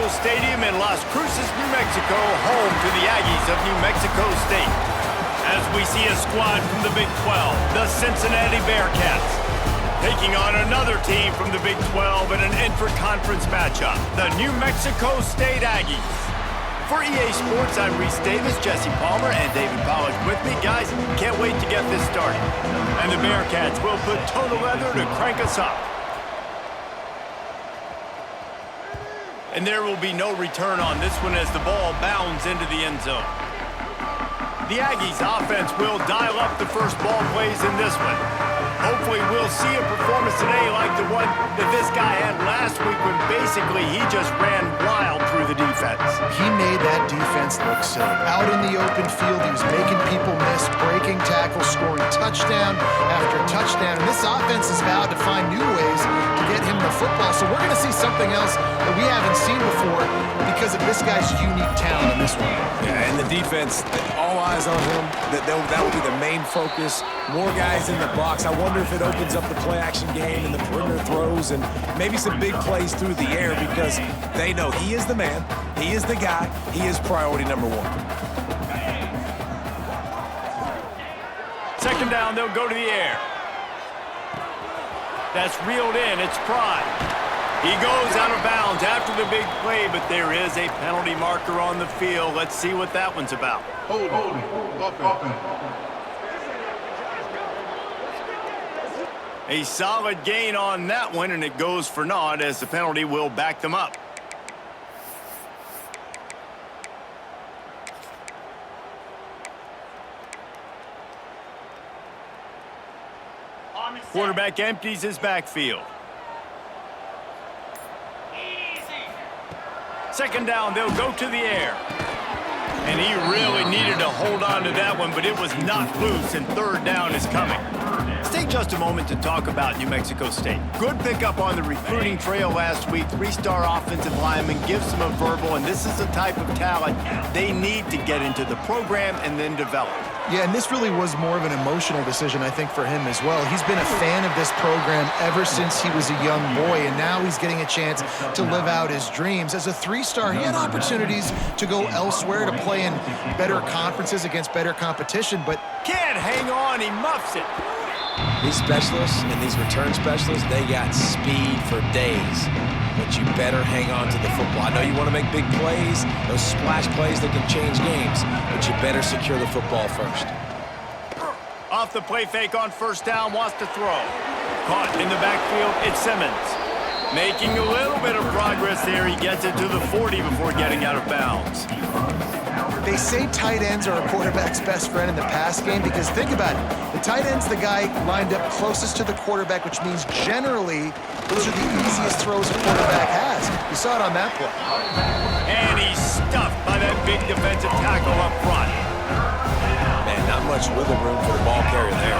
Stadium in Las Cruces, New Mexico, home to the Aggies of New Mexico State. As we see a squad from the Big 12, the Cincinnati Bearcats, taking on another team from the Big 12 in an intra-conference matchup, the New Mexico State Aggies. For EA Sports, I'm Reese Davis, Jesse Palmer, and David Pollack with me. Guys, can't wait to get this started. And the Bearcats will put total leather to crank us up. And there will be no return on this one as the ball bounds into the end zone. The Aggies offense will dial up the first ball plays in this one. Hopefully we'll see a performance today like the one that this guy had last week when basically he just ran wild through the defense. He made that defense look silly. Out in the open field, he was making people miss, breaking tackles, scoring touchdown after touchdown. And this offense has vowed to find new ways to get him the football. So we're going to see something else that we haven't seen before because of this guy's unique talent in this one. Yeah, and the defense, all eyes on him. That will be the main focus. More guys in the box. I wonder if it opens up the play-action game and the perimeter throws and maybe some big plays through the air because they know he is the man, he is the guy, he is priority number one. Second down, they'll go to the air. That's reeled in. It's Pride. He goes out of bounds after the big play, but there is a penalty marker on the field. Let's see what that one's about. Hold on. A solid gain on that one, and it goes for naught as the penalty will back them up. Quarterback empties his backfield. Second down, they'll go to the air. And he really needed to hold on to that one, but it was not loose, and third down is coming. Let's take just a moment to talk about New Mexico State. Good pickup on the recruiting trail last week. Three-star offensive lineman gives them a verbal, and this is the type of talent they need to get into the program and then develop. Yeah, and this really was more of an emotional decision, I think, for him as well. He's been a fan of this program ever since he was a young boy, and now he's getting a chance to live out his dreams. As a three-star, he had opportunities to go elsewhere, to play in better conferences against better competition, but can't hang on, he muffs it. These specialists and these return specialists, they got speed for days. But you better hang on to the football. I know you want to make big plays, those splash plays that can change games, but you better secure the football first. Off the play fake on first down, wants to throw. Caught in the backfield, it's Simmons. Making a little bit of progress there. He gets it to the 40 before getting out of bounds. They say tight ends are a quarterback's best friend in the pass game because think about it. The tight end's the guy lined up closest to the quarterback, which means generally those are the easiest throws a quarterback has. You saw it on that play. And he's stuffed by that big defensive tackle up front. Man, not much wiggle room for the ball carrier there.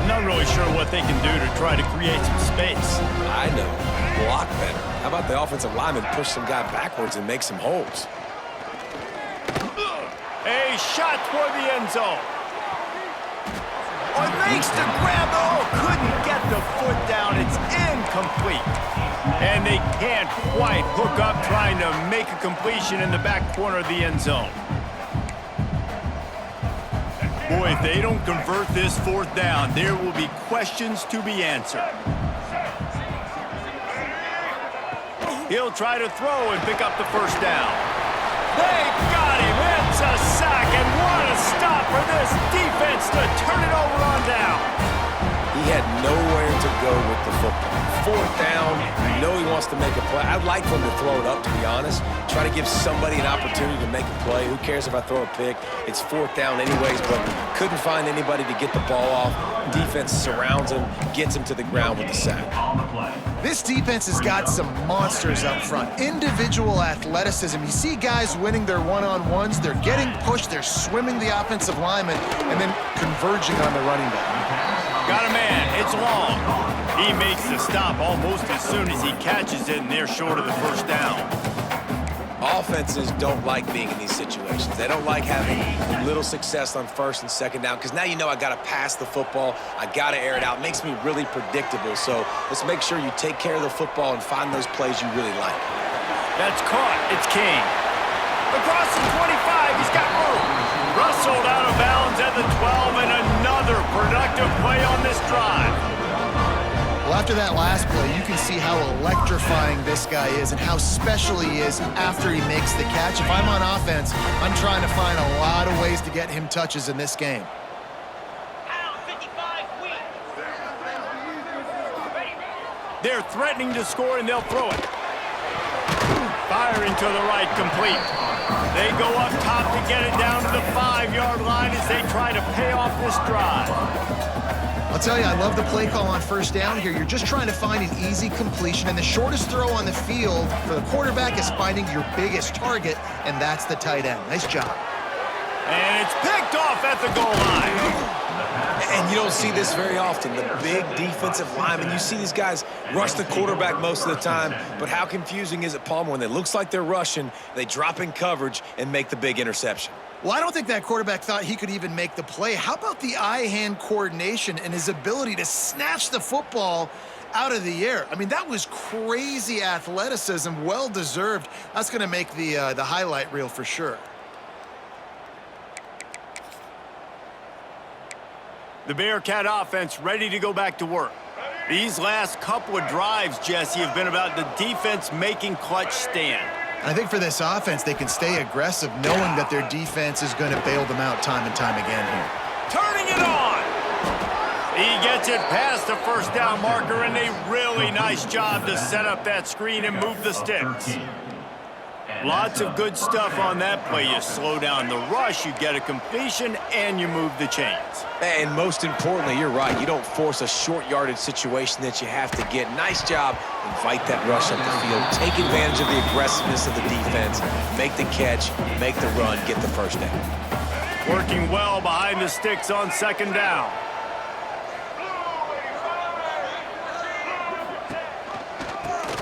Not really sure what they can do to try to create some space. I know. Block better. How about the offensive lineman push some guy backwards and make some holes? A shot toward the end zone. Oh, makes the grab. Oh, couldn't get the foot down. It's incomplete. And they can't quite hook up trying to make a completion in the back corner of the end zone. Boy, if they don't convert this fourth down, there will be questions to be answered. He'll try to throw and pick up the first down. They got him. It's a sack, and what a stop for this defense to turn it over on down. He had nowhere to go with the football. Fourth down, you know he wants to make a play. I'd like for him to throw it up, to be honest. Try to give somebody an opportunity to make a play. Who cares if I throw a pick? It's fourth down anyways, but couldn't find anybody to get the ball off. Defense surrounds him, gets him to the ground with the sack. This defense has got some monsters up front. Individual athleticism. You see guys winning their one-on-ones. They're getting pushed. They're swimming the offensive lineman and then converging on the running back. Got a man. It's long. He makes the stop almost as soon as he catches it, and they're short of the first down. Offenses don't like being in these situations. They don't like having little success on first and second down because now you know I got to pass the football. I got to air it out. It makes me really predictable. So let's make sure you take care of the football and find those plays you really like. That's caught. It's King. Across the 25, he's got room. Rustled out of bounds at the 12, and another productive play on this drive. Well, after that last play, you can see how electrifying this guy is and how special he is after he makes the catch. If I'm on offense, I'm trying to find a lot of ways to get him touches in this game. They're threatening to score, and they'll throw it. Firing to the right, complete. They go up top to get it down to the 5-yard line as they try to pay off this drive. I'll tell you, I love the play call on first down here. You're just trying to find an easy completion, and the shortest throw on the field for the quarterback is finding your biggest target, and that's the tight end. Nice job. And it's picked off at the goal line. And you don't see this very often, the big defensive linemen. You see these guys rush the quarterback most of the time, but how confusing is it, Palmer, when it looks like they're rushing, they drop in coverage and make the big interception? Well, I don't think that quarterback thought he could even make the play. How about the eye-hand coordination and his ability to snatch the football out of the air? I mean, that was crazy athleticism, well-deserved. That's going to make the highlight reel for sure. The Bearcat offense ready to go back to work. These last couple of drives, Jesse, have been about the defense making clutch stand. I think for this offense, they can stay aggressive knowing that their defense is going to bail them out time and time again here. Turning it on! He gets it past the first down marker, and a really nice job to set up that screen and move the sticks. Lots of good stuff on that play. You slow down the rush, you get a completion, and you move the chains. And most importantly, you're right, you don't force a short yardage situation that you have to get. Nice job. Invite that rush up the field. Take advantage of the aggressiveness of the defense. Make the catch, make the run, get the first down. Working well behind the sticks on second down.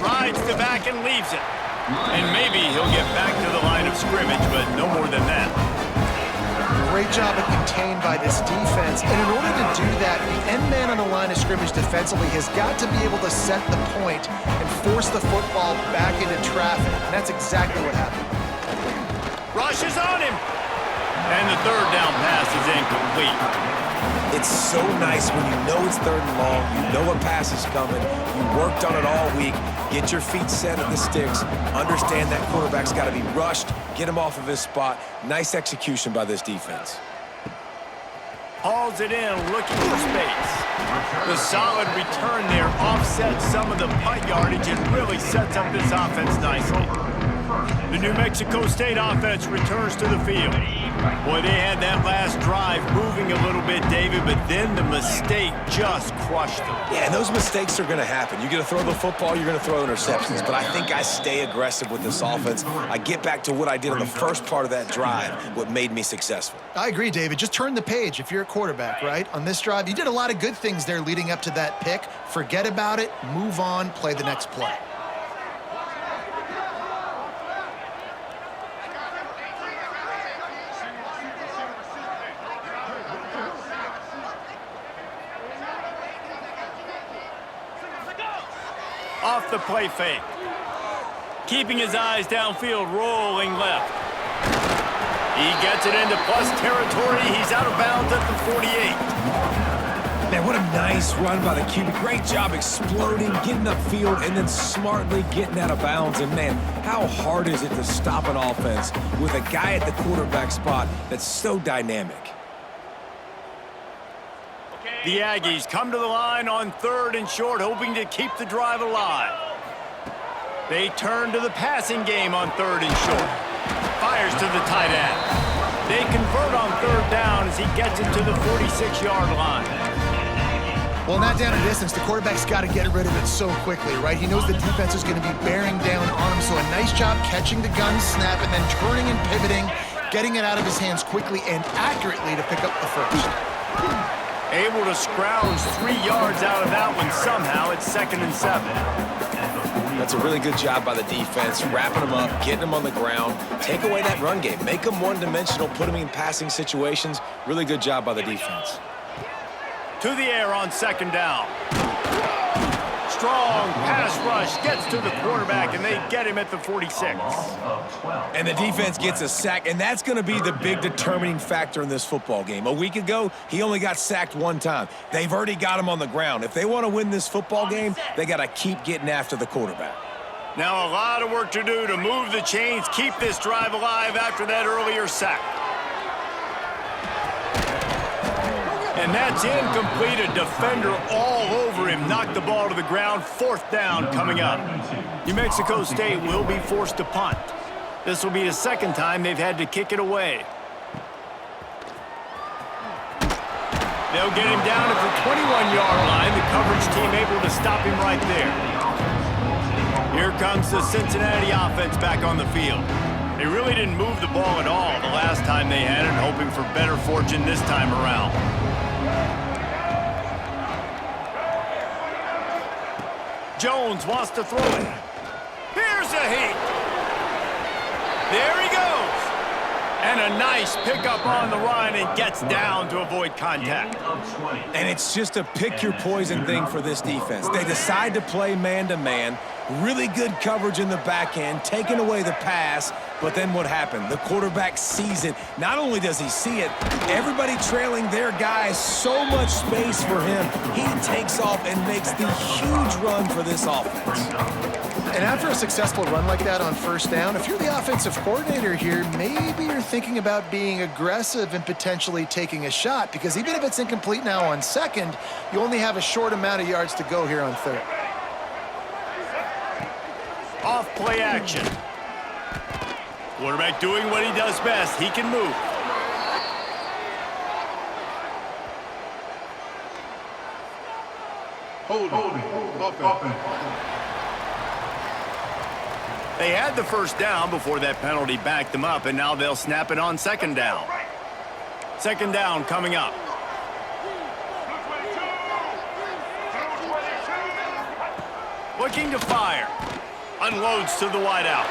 Rides the back and leaves it. And maybe he'll get back to the line of scrimmage, but no more than that. Great job of contained by this defense. And in order to do that, the end man on the line of scrimmage defensively has got to be able to set the point and force the football back into traffic. And that's exactly what happened. Rush is on him. And the third down pass is incomplete. It's so nice when you know it's third and long, you know a pass is coming, you worked on it all week, get your feet set at the sticks, understand that quarterback's got to be rushed, get him off of his spot. Nice execution by this defense. Hauls it in, looking for space. The solid return there offsets some of the punt yardage and really sets up this offense nicely. The New Mexico State offense returns to the field. Boy, they had that last drive moving a little bit, David, but then the mistake just crushed them. Yeah, and those mistakes are going to happen. You're going to throw the football, you're going to throw interceptions, but I think I stay aggressive with this offense. I get back to what I did on the first part of that drive, what made me successful. I agree, David. Just turn the page if you're a quarterback, right? On this drive, you did a lot of good things there leading up to that pick. Forget about it, move on, play the next play. Off the play fake. Keeping his eyes downfield, rolling left. He gets it into plus territory. He's out of bounds at the 48. Man, what a nice run by the QB. Great job exploding, getting upfield, and then smartly getting out of bounds. And, man, how hard is it to stop an offense with a guy at the quarterback spot that's so dynamic? The Aggies come to the line on third and short, hoping to keep the drive alive. They turn to the passing game on third and short. Fires to the tight end. They convert on third down as he gets it to the 46-yard line. Well, not down a distance. The quarterback's got to get rid of it so quickly, right? He knows the defense is going to be bearing down on him, so a nice job catching the gun snap and then turning and pivoting, getting it out of his hands quickly and accurately to pick up the first. Able to scrounge 3 yards out of that one somehow. It's 2nd and 7. That's a really good job by the defense, wrapping them up, getting them on the ground, take away that run game, make them one-dimensional, put them in passing situations. Really good job by the defense. To the air on second down. strong pass rush gets to the quarterback, and they get him at the 46. And the defense gets a sack, and that's going to be the big determining factor in this football game. A week ago, he only got sacked one time. They've already got him on the ground. If they want to win this football game, they got to keep getting after the quarterback. Now a lot of work to do to move the chains, keep this drive alive after that earlier sack. And that's incomplete. A defender all over him. Knocked the ball to the ground. 4th down coming up. New Mexico State will be forced to punt. This will be the 2nd time they've had to kick it away. They'll get him down at the 21-yard line. The coverage team able to stop him right there. Here comes the Cincinnati offense back on the field. They really didn't move the ball at all the last time they had it, hoping for better fortune this time around. Jones wants to throw it. Here's a heat. There he goes. And a nice pickup on the run and gets down to avoid contact. And it's just a pick-your-poison thing for this defense. They decide to play man-to-man. Really good coverage in the back end, taking away the pass, but then what happened? The quarterback sees it. Not only does he see it, everybody trailing their guy, so much space for him. He takes off and makes the huge run for this offense. And after a successful run like that on 1st down, if you're the offensive coordinator here, maybe you're thinking about being aggressive and potentially taking a shot, because even if it's incomplete now on 2nd, you only have a short amount of yards to go here on 3rd. Off play action. Quarterback doing what he does best. He can move. Holding. Offense. They had the 1st down before that penalty backed them up, and now they'll snap it on 2nd down. 2nd down coming up. Looking to fire. Unloads to the wideout.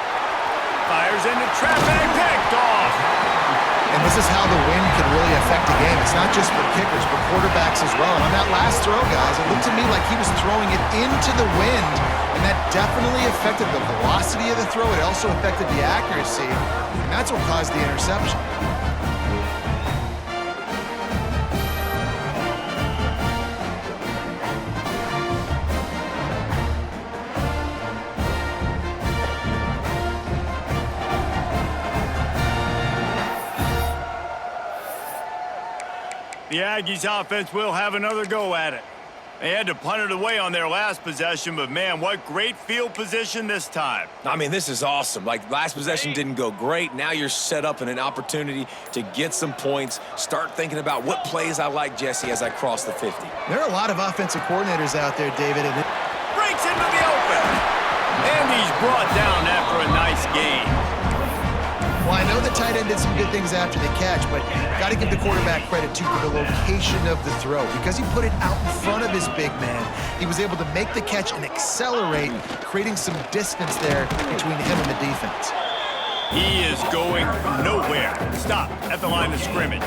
Fires into traffic, picked off. And this is how the wind can really affect a game. It's not just for kickers, but quarterbacks as well. And on that last throw, guys, it looked to me like he was throwing it into the wind, and that definitely affected the velocity of the throw. It also affected the accuracy, and that's what caused the interception. The Aggies offense will have another go at it. They had to punt it away on their last possession, but man, what great field position this time. I mean, this is awesome. Like, last possession didn't go great. Now you're set up in an opportunity to get some points. Start thinking about what plays I like, Jesse, as I cross the 50. There are a lot of offensive coordinators out there, David. And Breaks into the open. And he's brought down after a nice gain. well, I know the tight end did some good things after the catch, but got to give the quarterback credit, too, for the location of the throw. Because he put it out in front of his big man, he was able to make the catch and accelerate, creating some distance there between him and the defense. He is going nowhere. Stop at the line of scrimmage.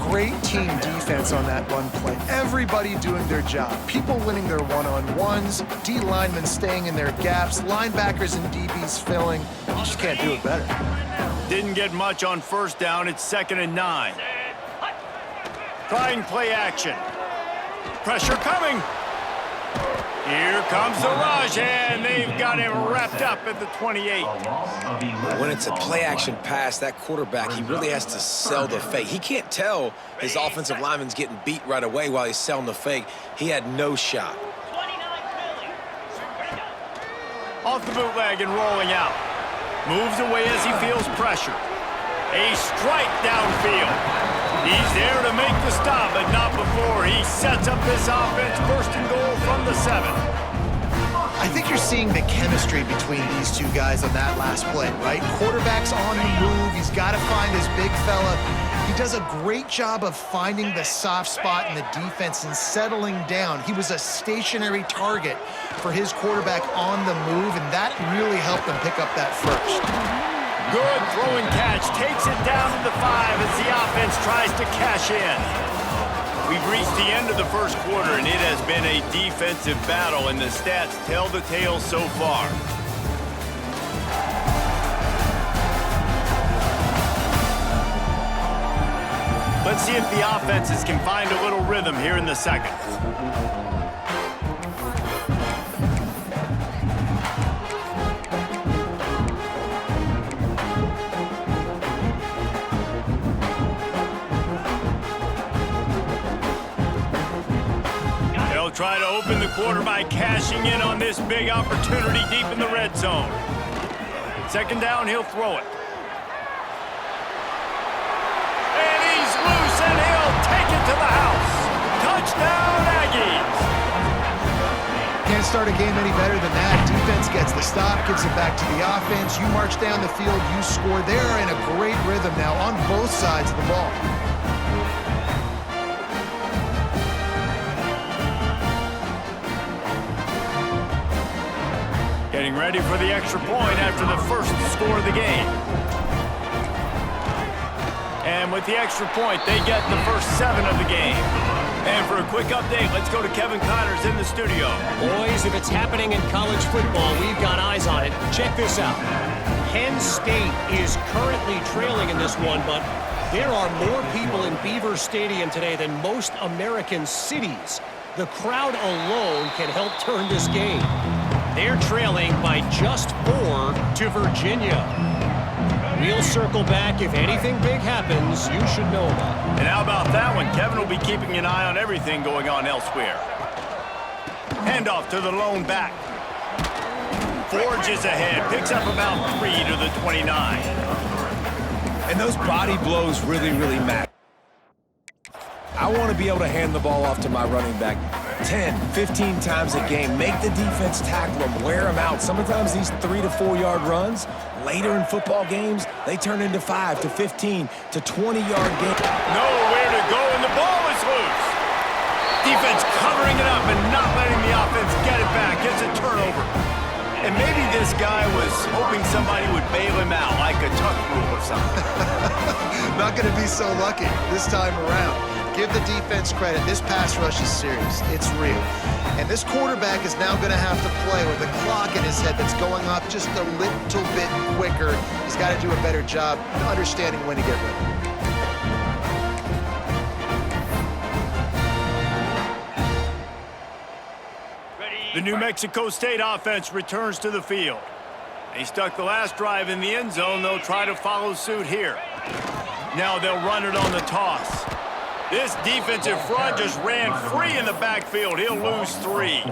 Great team defense on that run play. Everybody doing their job. People winning their one-on-ones, D linemen staying in their gaps, linebackers and DBs filling. You just can't do it better. Didn't get much on 1st down. It's 2nd and 9. Trying play action. Pressure coming. Here comes the rush, and they've got him wrapped up at the 28. When it's a play-action pass, that quarterback, he really has to sell the fake. He can't tell his offensive lineman's getting beat right away while he's selling the fake. He had no shot. Off the bootleg and rolling out. Moves away as he feels pressure. A strike downfield. He's there to make the stop, but not before he sets up this offense. 1st and goal from the 7. I think you're seeing the chemistry between these two guys on that last play, right? Quarterback's on the move. He's got to find his big fella. He does a great job of finding the soft spot in the defense and settling down. He was a stationary target for his quarterback on the move, and that really helped them pick up that first. Good throwing catch. Takes it down to the 5 as the offense tries to cash in. We've reached the end of the first quarter, and it has been a defensive battle, and the stats tell the tale so far. Let's see if the offenses can find a little rhythm here in the second. They'll try to open the quarter by cashing in on this big opportunity deep in the red zone. Second down, he'll throw it. And he'll take it to the house. Touchdown, Aggies. Can't start a game any better than that. Defense gets the stop, gives it back to the offense. You march down the field, you score. They're in a great rhythm now on both sides of the ball. Getting ready for the extra point after the first score of the game. And with the extra point, they get the first 7 of the game. And for a quick update, let's go to Kevin Connors in the studio. Boys, if it's happening in college football, we've got eyes on it. Check this out. Penn State is currently trailing in this one, but there are more people in Beaver Stadium today than most American cities. The crowd alone can help turn this game. They're trailing by just 4 to Virginia. We'll circle back. If anything big happens, you should know about it. And how about that one? Kevin will be keeping an eye on everything going on elsewhere. Handoff to the lone back. Forges ahead. Picks up about 3 to the 29. And those body blows really, really matter. I want to be able to hand the ball off to my running back 10, 15 times a game. Make the defense tackle them, wear them out. Sometimes these 3 to 4 yard runs, later in football games, they turn into 5 to 15 to 20-yard games. Nowhere to go, and the ball is loose. Defense covering it up and not letting the offense get it back. Gets a turnover. And maybe this guy was hoping somebody would bail him out, like a tuck rule or something. Not going to be so lucky this time around. Give the defense credit. This pass rush is serious. It's real. And this quarterback is now going to have to play with a clock in his head that's going up just a little bit quicker. He's got to do a better job understanding when to get ready. The New Mexico State offense returns to the field. They stuck the last drive in the end zone. They'll try to follow suit here. Now they'll run it on the toss. This defensive front just ran free in the backfield. He'll lose 3.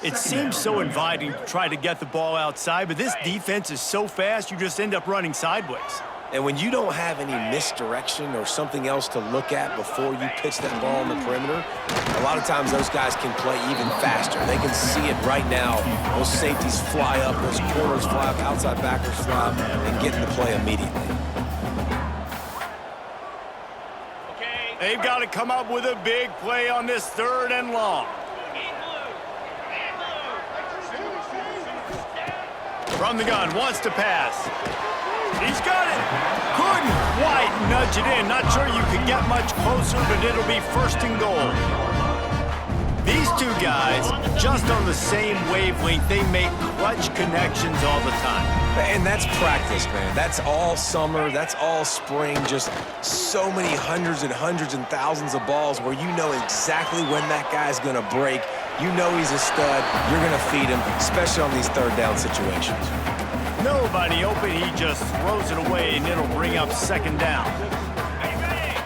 It seems so inviting to try to get the ball outside, but this defense is so fast, you just end up running sideways. And when you don't have any misdirection or something else to look at before you pitch that ball on the perimeter, a lot of times those guys can play even faster. They can see it right now. Those safeties fly up, those corners fly up, outside backers fly up, and get into play immediately. They've got to come up with a big play on this 3rd and long. From the gun, wants to pass. He's got it. Couldn't quite nudge it in. Not sure you could get much closer, but it'll be 1st and goal. These two guys, just on the same wavelength, they make clutch connections all the time. And that's practice, man. That's all summer. That's all spring. Just so many hundreds and thousands of balls where you know exactly when that guy's going to break. You know he's a stud. You're going to feed him, especially on these 3rd down situations. Nobody open. He just throws it away, and it'll bring up 2nd down.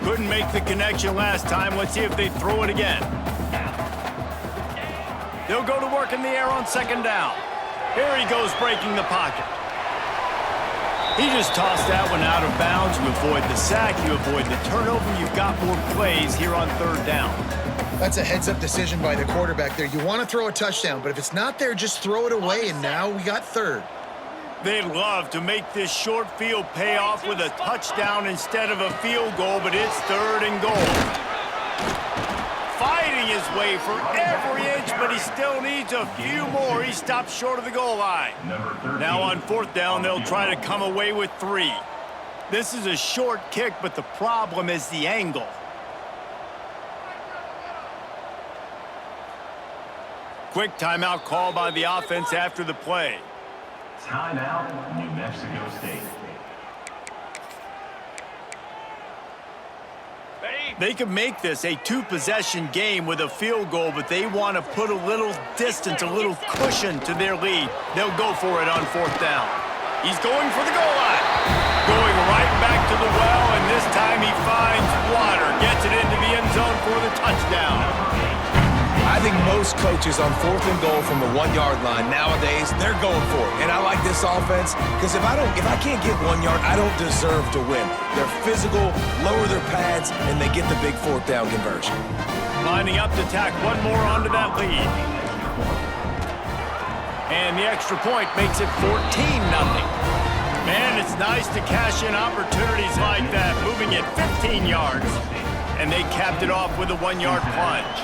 Couldn't make the connection last time. Let's see if they throw it again. They'll go to work in the air on 2nd down. Here he goes, breaking the pocket. He just tossed that one out of bounds. You avoid the sack, you avoid the turnover. You've got more plays here on 3rd down. That's a heads-up decision by the quarterback there. You want to throw a touchdown, but if it's not there, just throw it away, and now we got 3rd. They'd love to make this short field pay off with a touchdown instead of a field goal, but it's 3rd and goal. Fighting his way for every inch, but he still needs a few more. He stops short of the goal line. Now on 4th down, they'll try to come away with 3. This is a short kick, but the problem is the angle. Quick timeout call by the offense after the play. Timeout, New Mexico State. They could make this a two-possession game with a field goal, but they want to put a little distance, a little cushion to their lead. They'll go for it on 4th down. He's going for the goal line. Going right back to the well, and this time he finds water. Gets it into the end zone for the touchdown. I think most coaches on 4th and goal from the 1-yard line nowadays, they're going for it. And I like this offense because if I can't get 1 yard, I don't deserve to win. They're physical, lower their pads, and they get the big 4th down conversion. Lining up to tack one more onto that lead. And the extra point makes it 14-0. Man, it's nice to cash in opportunities like that, moving it 15 yards. And they capped it off with a 1-yard plunge.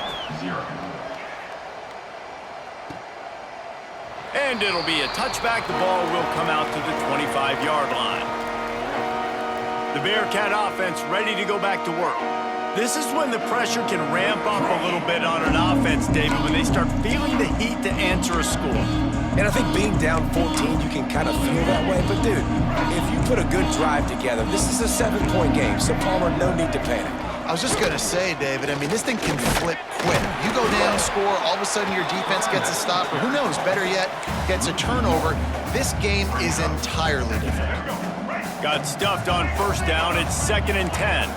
And it'll be a touchback. The ball will come out to the 25-yard line. The Bearcat offense ready to go back to work. This is when the pressure can ramp up a little bit on an offense, David, when they start feeling the heat to answer a score. And I think being down 14, you can kind of feel that way. But, dude, if you put a good drive together, this is a 7-point game, so, Palmer, no need to panic. I was just going to say, David, I mean, this thing can flip quick. You go down, score, all of a sudden your defense gets a stop, or who knows, better yet, gets a turnover. This game is entirely different. Got stuffed on 1st down. It's 2nd and 10.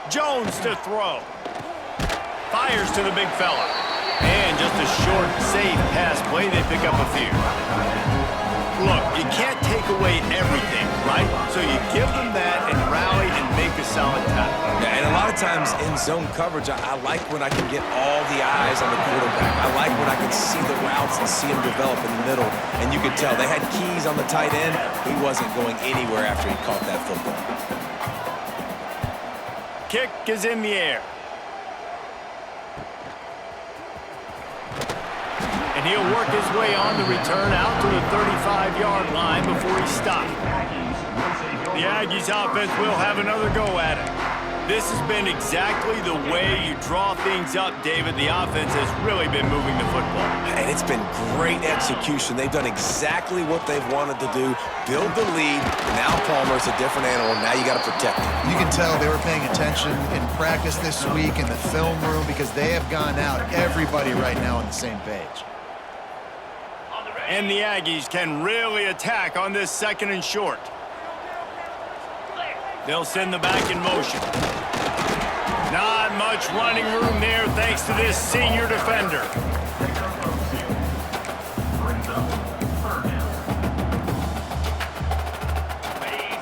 Jones to throw. Fires to the big fella. And just a short, safe pass play. They pick up a few. Look, you can't take away everything, right? So you give them that and rally and make a solid tackle. Yeah, and a lot of times in zone coverage, I like when I can get all the eyes on the quarterback. I like when I can see the routes and see them develop in the middle. And you could tell they had keys on the tight end. He wasn't going anywhere after he caught that football. Kick is in the air. And he'll work his way on the return out to the 35-yard line before he's stopped. The Aggies offense will have another go at it. This has been exactly the way you draw things up, David. The offense has really been moving the football. And it's been great execution. They've done exactly what they've wanted to do. Build the lead. Now Palmer's a different animal. Now you got to protect him. You can tell they were paying attention in practice this week in the film room because they have gone out, everybody right now on the same page. And the Aggies can really attack on this 2nd and short. They'll send the back in motion. Not much running room there thanks to this senior defender.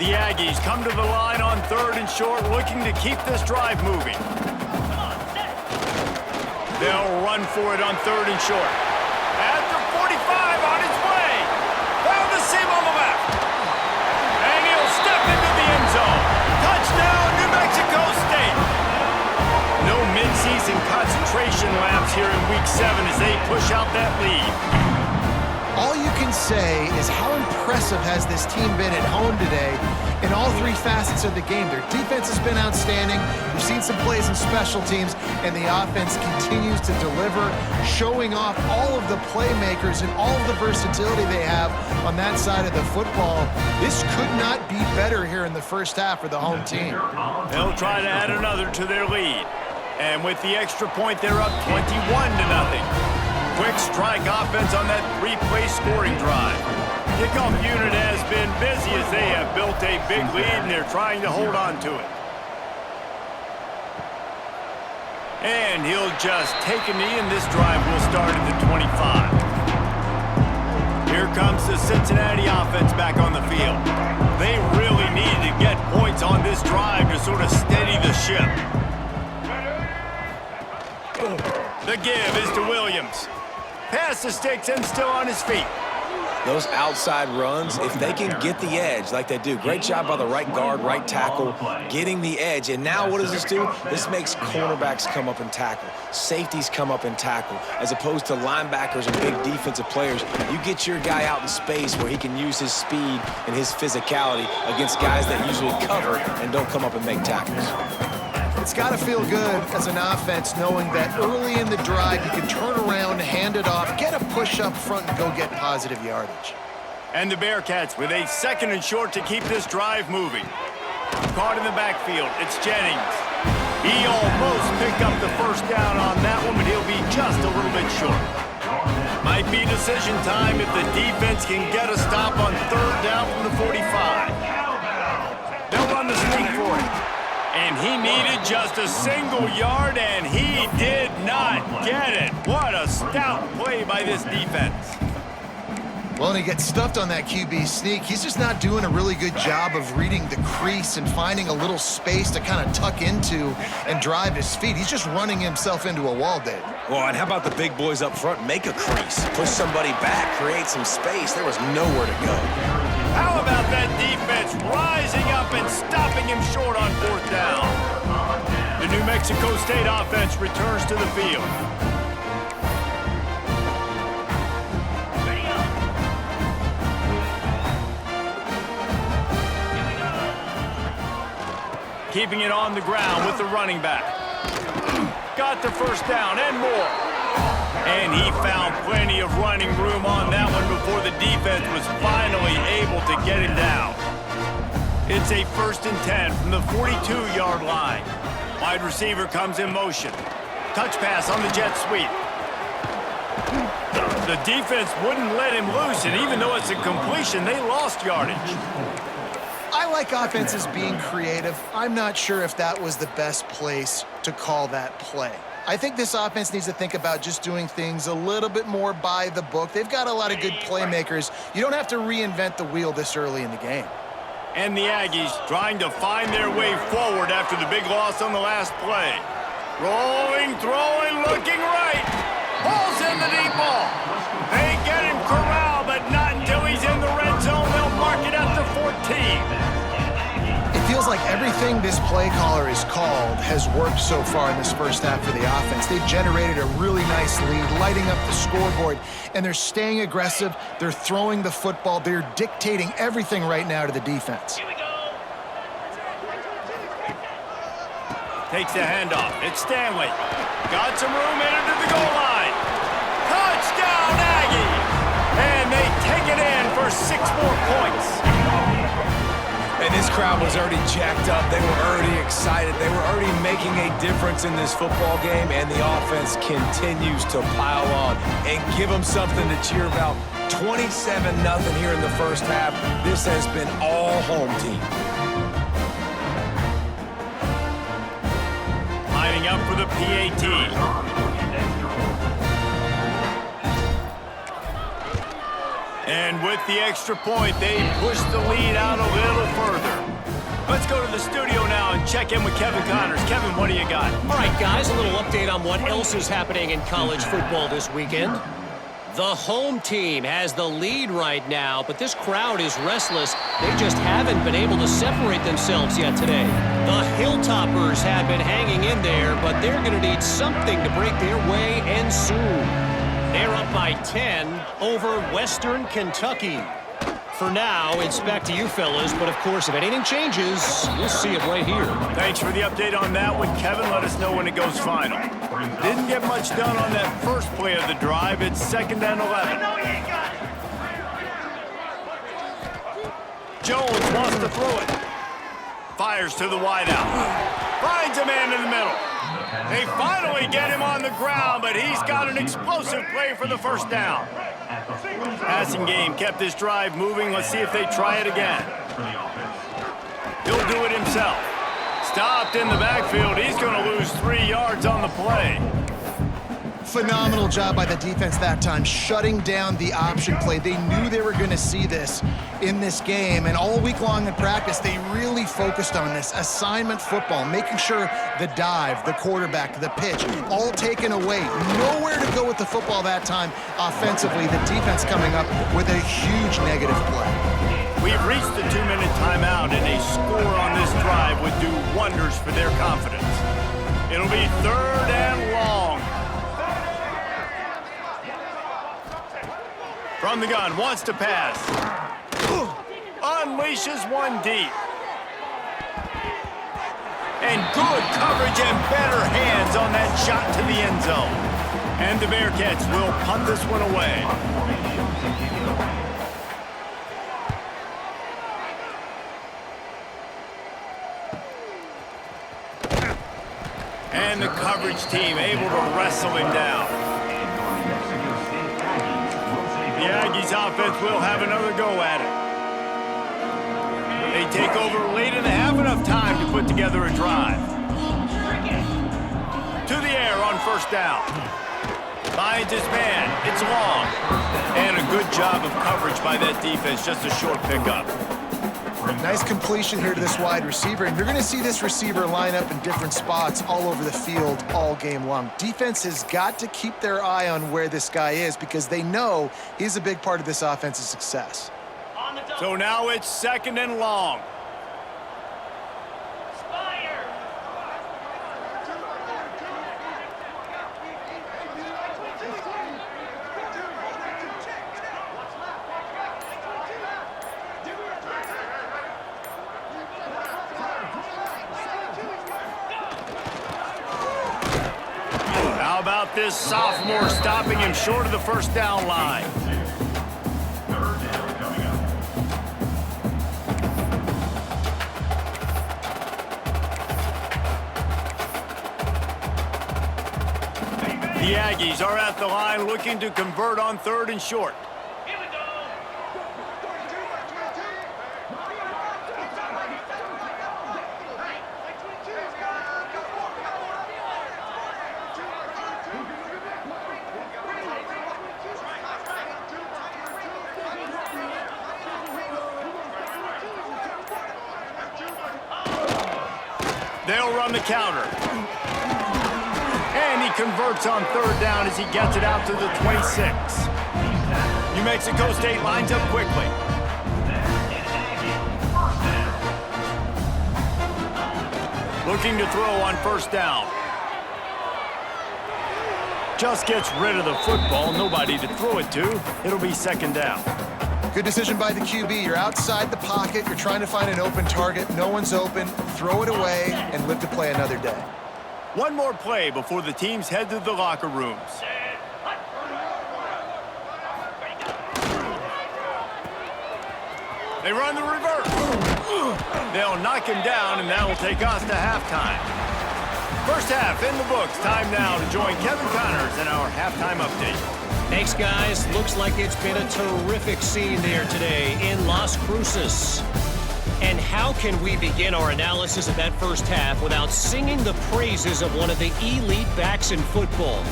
The Aggies come to the line on 3rd and short, looking to keep this drive moving. They'll run for it on 3rd and short. At the 45 on its way. Found the seam on the left. And he'll step into the end zone. Touchdown, New Mexico State. No midseason concentration laps here in Week 7 as they push out that lead. All you can say is how impressive has this team been at home today in all 3 facets of the game. Their defense has been outstanding. We've seen some plays in special teams, and the offense continues to deliver, showing off all of the playmakers and all of the versatility they have on that side of the football. This could not be better here in the first half for the home team. They'll try to add another to their lead. And with the extra point, they're up 21-0. Quick strike offense on that 3-play scoring drive. Kickoff unit has been busy as they have built a big lead and they're trying to hold on to it. And he'll just take a knee and this drive will start at the 25. Here comes the Cincinnati offense back on the field. They really need to get points on this drive to sort of steady the ship. The give is to Williams. Pass the sticks and still on his feet. Those outside runs, if they can get the edge like they do, great job by the right guard, right tackle, getting the edge. And now what does this do? This makes cornerbacks come up and tackle. Safeties come up and tackle. As opposed to linebackers and big defensive players, you get your guy out in space where he can use his speed and his physicality against guys that usually cover and don't come up and make tackles. It's got to feel good as an offense knowing that early in the drive you can turn around, hand it off, get a push up front, and go get positive yardage. And the Bearcats with a 2nd and short to keep this drive moving. Caught in the backfield, it's Jennings. He almost picked up the first down on that one, but he'll be just a little bit short. Might be decision time if the defense can get a stop on 3rd down from the 45. They'll run the sneak for it. And he needed just a single yard, and he did not get it. What a stout play by this defense. Well, and he gets stuffed on that QB sneak. He's just not doing a really good job of reading the crease and finding a little space to kind of tuck into and drive his feet. He's just running himself into a wall, Dave. Well, and how about the big boys up front? Make a crease, push somebody back, create some space. There was nowhere to go. How about that defense rising up and stopping him short on 4th down? The New Mexico State offense returns to the field. Keeping it on the ground with the running back. Got the first down and more. And he found plenty of running room on that one before the defense was finally able to get him down. It's a 1st and 10 from the 42-yard line. Wide receiver comes in motion. Touch pass on the jet sweep. The defense wouldn't let him loose, and even though it's a completion, they lost yardage. I like offenses being creative. I'm not sure if that was the best place to call that play. I think this offense needs to think about just doing things a little bit more by the book. They've got a lot of good playmakers. You don't have to reinvent the wheel this early in the game. And the Aggies trying to find their way forward after the big loss on the last play. Rolling, throwing, looking right. Ball's in the deep ball. They get him corralled, but not until he's in the red zone. They'll mark it at the 14. It feels like everything this play caller has called has worked so far in this first half for the offense. They've generated a really nice lead, lighting up the scoreboard, and they're staying aggressive. They're throwing the football. They're dictating everything right now to the defense. Takes the handoff. It's Stanley. Got some room in to the goal line. Touchdown, Aggie! And they take it in for 6 more points. And this crowd was already jacked up. They were already excited. They were already making a difference in this football game, and the offense continues to pile on and give them something to cheer about. 27-0 here in the first half. This has been all home team. Lining up for the PAT. And with the extra point, they push the lead out a little further. Let's go to the studio now and check in with Kevin Connors. Kevin, what do you got? All right, guys, a little update on what else is happening in college football this weekend. The home team has the lead right now, but this crowd is restless. They just haven't been able to separate themselves yet today. The Hilltoppers have been hanging in there, but they're going to need something to break their way, and soon. They're up by 10 over Western Kentucky. For now, it's back to you fellas, but of course, if anything changes, we'll see it right here. Thanks for the update on that one, Kevin. Let us know when it goes final. Didn't get much done on that first play of the drive. It's 2nd and 11. Jones wants to throw it. Fires to the wideout. Finds a man in the middle. They finally get him on the ground, but he's got an explosive play for the first down. Passing game kept this drive moving. Let's see if they try it again. He'll do it himself. Stopped in the backfield. He's going to lose 3 yards on the play. Phenomenal job by the defense that time, shutting down the option play. They knew they were going to see this in this game, and all week long in practice, they really focused on this assignment football, making sure the dive, the quarterback, the pitch, all taken away. Nowhere to go with the football that time offensively. The defense coming up with a huge negative play. We've reached the 2-minute timeout, and a score on this drive would do wonders for their confidence. It'll be 3rd and long. From the gun, wants to pass. Unleashes one deep. And good coverage and better hands on that shot to the end zone. And the Bearcats will punt this one away. And the coverage team able to wrestle him down. The Aggies offense will have another go at it. They take over late in the half, enough time to put together a drive. To the air on first down. Finds his man. It's long. And a good job of coverage by that defense. Just a short pickup. Nice completion here to this wide receiver, and you're going to see this receiver line up in different spots all over the field all game long. Defense has got to keep their eye on where this guy is because they know he's a big part of this offense's success. So now it's 2nd and long. How about this sophomore stopping him short of the first down line? The Aggies are at the line looking to convert on 3rd and short. They'll run the counter. And he converts on 3rd down as he gets it out to the 26. New Mexico State lines up quickly. Looking to throw on 1st down. Just gets rid of the football. Nobody to throw it to. It'll be 2nd down. Good decision by the QB. You're outside the pocket. You're trying to find an open target. No one's open. Throw it away and live to play another day. One more play before the teams head to the locker rooms. They run the reverse. They'll knock him down, and that'll take us to halftime. First half in the books. Time now to join Kevin Connors in our halftime update. Thanks, guys. Looks like it's been a terrific scene there today in Las Cruces. And how can we begin our analysis of that first half without singing the praises of one of the elite backs in football?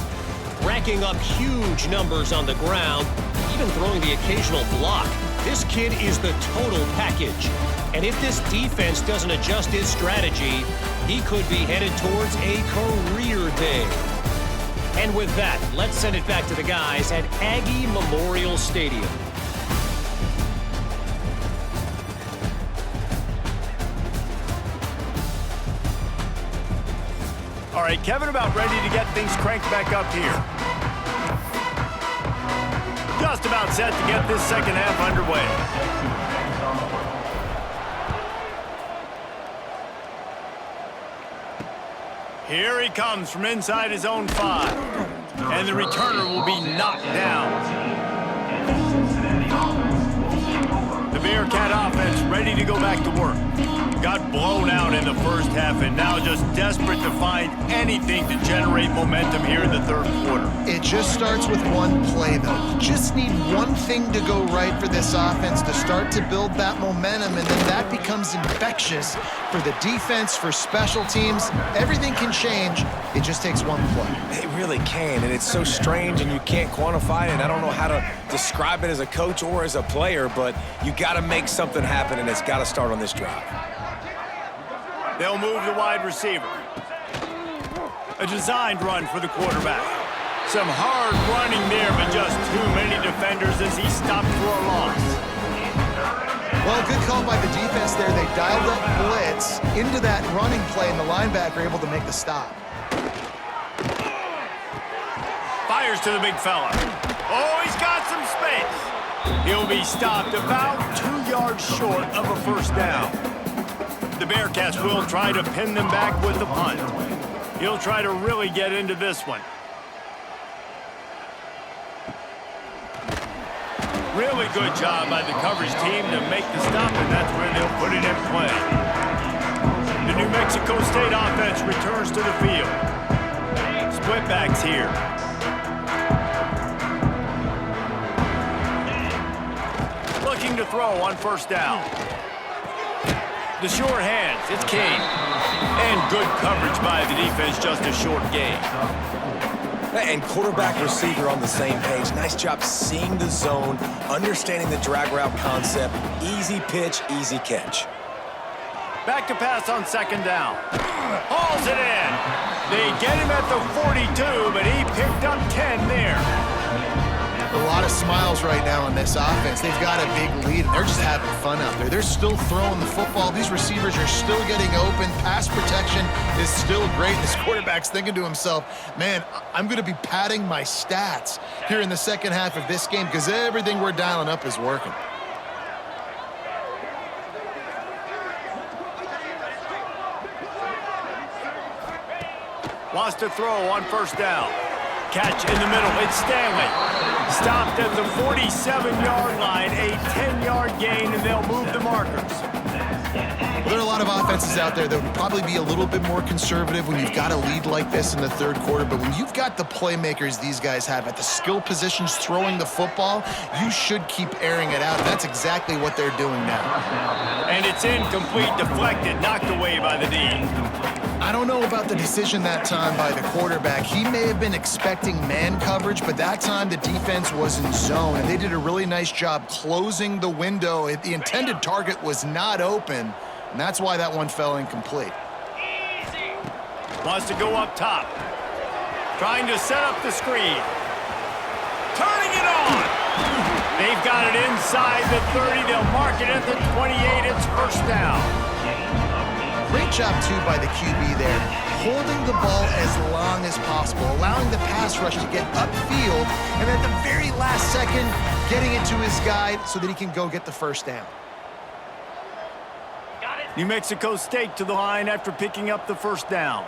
Racking up huge numbers on the ground, even throwing the occasional block. This kid is the total package. And if this defense doesn't adjust its strategy, he could be headed towards a career day. And with that, let's send it back to the guys at Aggie Memorial Stadium. All right, Kevin, about ready to get things cranked back up here. Just about set to get this second half underway. Here he comes from inside his own 5. And the returner will be knocked down. The Bearcat offense ready to go back to work. Got blown out in the first half and now just desperate to find anything to generate momentum here in the 3rd quarter. It just starts with one play, though. You just need one thing to go right for this offense to start to build that momentum, and then that becomes infectious for the defense, for special teams. Everything can change. It just takes one play. It really can, and it's so strange, and you can't quantify it. And I don't know how to describe it as a coach or as a player, but you got to make something happen, and it's got to start on this drive. They'll move the wide receiver. A designed run for the quarterback. Some hard running there, but just too many defenders as he stopped for a loss. Well, good call by the defense there. They dialed up blitz into that running play, and the linebacker able to make the stop. Fires to the big fella. Oh, he's got some space. He'll be stopped about 2 yards short of a first down. The Bearcats will try to pin them back with the punt. He'll try to really get into this one. Really good job by the coverage team to make the stop, and that's where they'll put it in play. The New Mexico State offense returns to the field. Split backs here. Looking to throw on first down. The short hands, it's King. And good coverage by the defense, just a short gain. And quarterback receiver on the same page. Nice job seeing the zone, understanding the drag route concept. Easy pitch, easy catch. Back to pass on second down. Hauls it in. They get him at the 42, but he picked up 10 there. A lot of smiles right now in this offense. They've got a big lead, and they're just having fun out there. They're still throwing the football. These receivers are still getting open. Pass protection is still great. This quarterback's thinking to himself, man, I'm going to be padding my stats here in the second half of this game because everything we're dialing up is working. Wants to throw on first down. Catch in the middle. It's Stanley. Stopped at the 47-yard line. A 10-yard gain, and they'll move the markers. Well, there are a lot of offenses out there that would probably be a little bit more conservative when you've got a lead like this in the third quarter. But when you've got the playmakers these guys have at the skill positions throwing the football, you should keep airing it out. And that's exactly what they're doing now. And it's incomplete, deflected, knocked away by the D. I don't know about the decision that time by the quarterback. He may have been expecting man coverage, but that time the defense was in zone, and they did a really nice job closing the window. The intended target was not open, and that's why that one fell incomplete. Wants to go up top. Trying to set up the screen. Turning it on. They've got it inside the 30. They'll mark it at the 28. It's first down. Great job, too, by the QB there, holding the ball as long as possible, allowing the pass rush to get upfield, and at the very last second, getting it to his guy so that he can go get the first down. New Mexico State to the line after picking up the first down.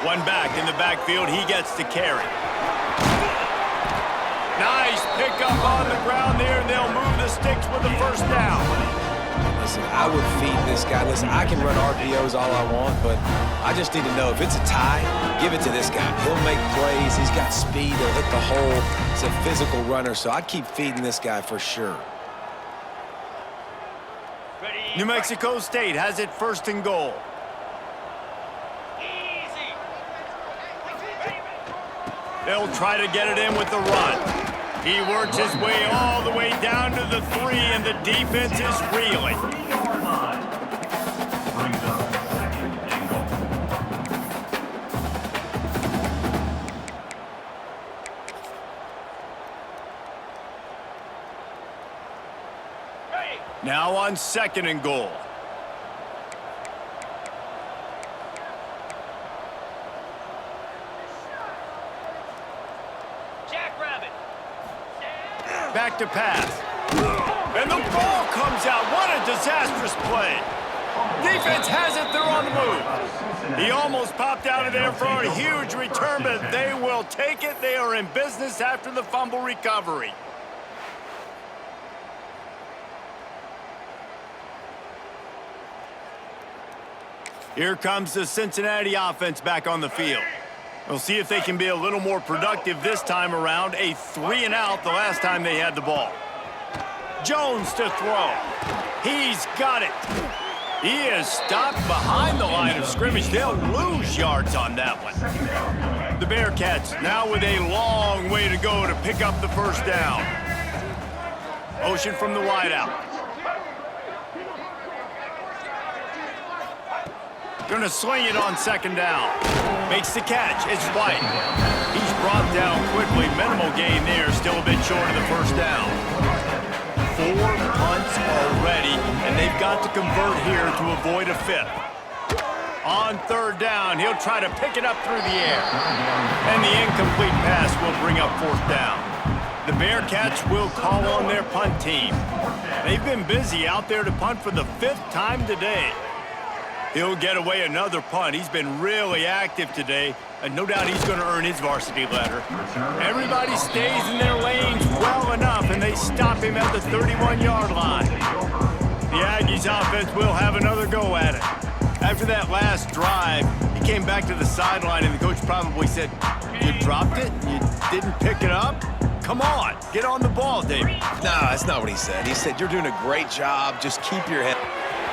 One back in the backfield. He gets to carry. Nice pickup on the ground there. They'll move the sticks with the first down. Listen, I would feed this guy. Listen, I can run RPOs all I want, but I just need to know if it's a tie, give it to this guy. He'll make plays. He's got speed. He'll hit the hole. He's a physical runner, so I'd keep feeding this guy for sure. New Mexico State has it first and goal. They'll try to get it in with the run. He works his way all the way down to the 3, and the defense is reeling. Now on second and goal. Back to pass. And the ball comes out. What a disastrous play. Defense has it. They're on the move. He almost popped out of there for a huge return, but they will take it. They are in business after the fumble recovery. Here comes the Cincinnati offense back on the field. We'll see if they can be a little more productive this time around. A 3-and-out the last time they had the ball. Jones to throw. He's got it. He is stopped behind the line of scrimmage. They'll lose yards on that one. The Bearcats now with a long way to go to pick up the first down. Motion from the wideout. Gonna swing it on second down. Makes the catch. It's White. He's brought down quickly. Minimal gain there. Still a bit short of the first down. 4 punts already, and they've got to convert here to avoid a 5th. On third down, he'll try to pick it up through the air. And the incomplete pass will bring up fourth down. The Bearcats will call on their punt team. They've been busy out there to punt for the 5th time today. He'll get away another punt. He's been really active today, and no doubt he's going to earn his varsity letter. Everybody stays in their lanes well enough, and they stop him at the 31-yard line. The Aggies offense will have another go at it. After that last drive, he came back to the sideline, and the coach probably said, "You dropped it? You didn't pick it up? Come on, get on the ball, David." No, that's not what he said. He said, "You're doing a great job. Just keep your head."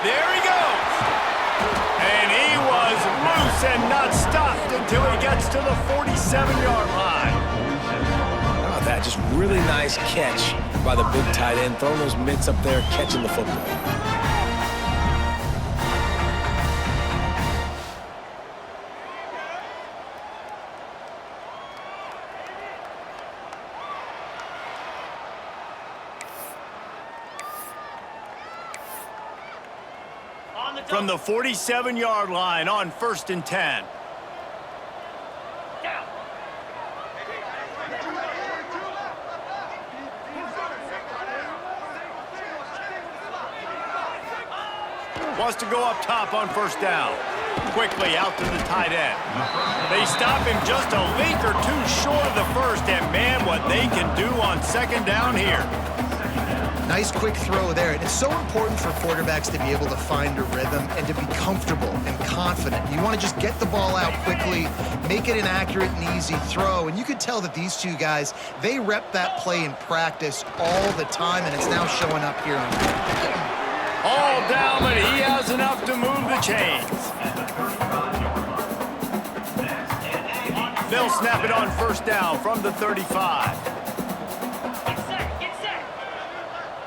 There he goes. And he was loose and not stopped until he gets to the 47-yard line. How about that? Just really nice catch by the big tight end, throwing those mitts up there, catching the football. From the 47-yard line on 1st and 10. Wants to go up top on 1st down. Quickly out to the tight end. They stop him just a link or two short of the first, and man, what they can do on 2nd down here. Nice quick throw there. And it's so important for quarterbacks to be able to find a rhythm and to be comfortable and confident. You want to just get the ball out quickly, make it an accurate and easy throw. And you could tell that these two guys, they rep that play in practice all the time, and it's now showing up here on film. All down, but he has enough to move the chains. They'll snap it on 1st down from the 35.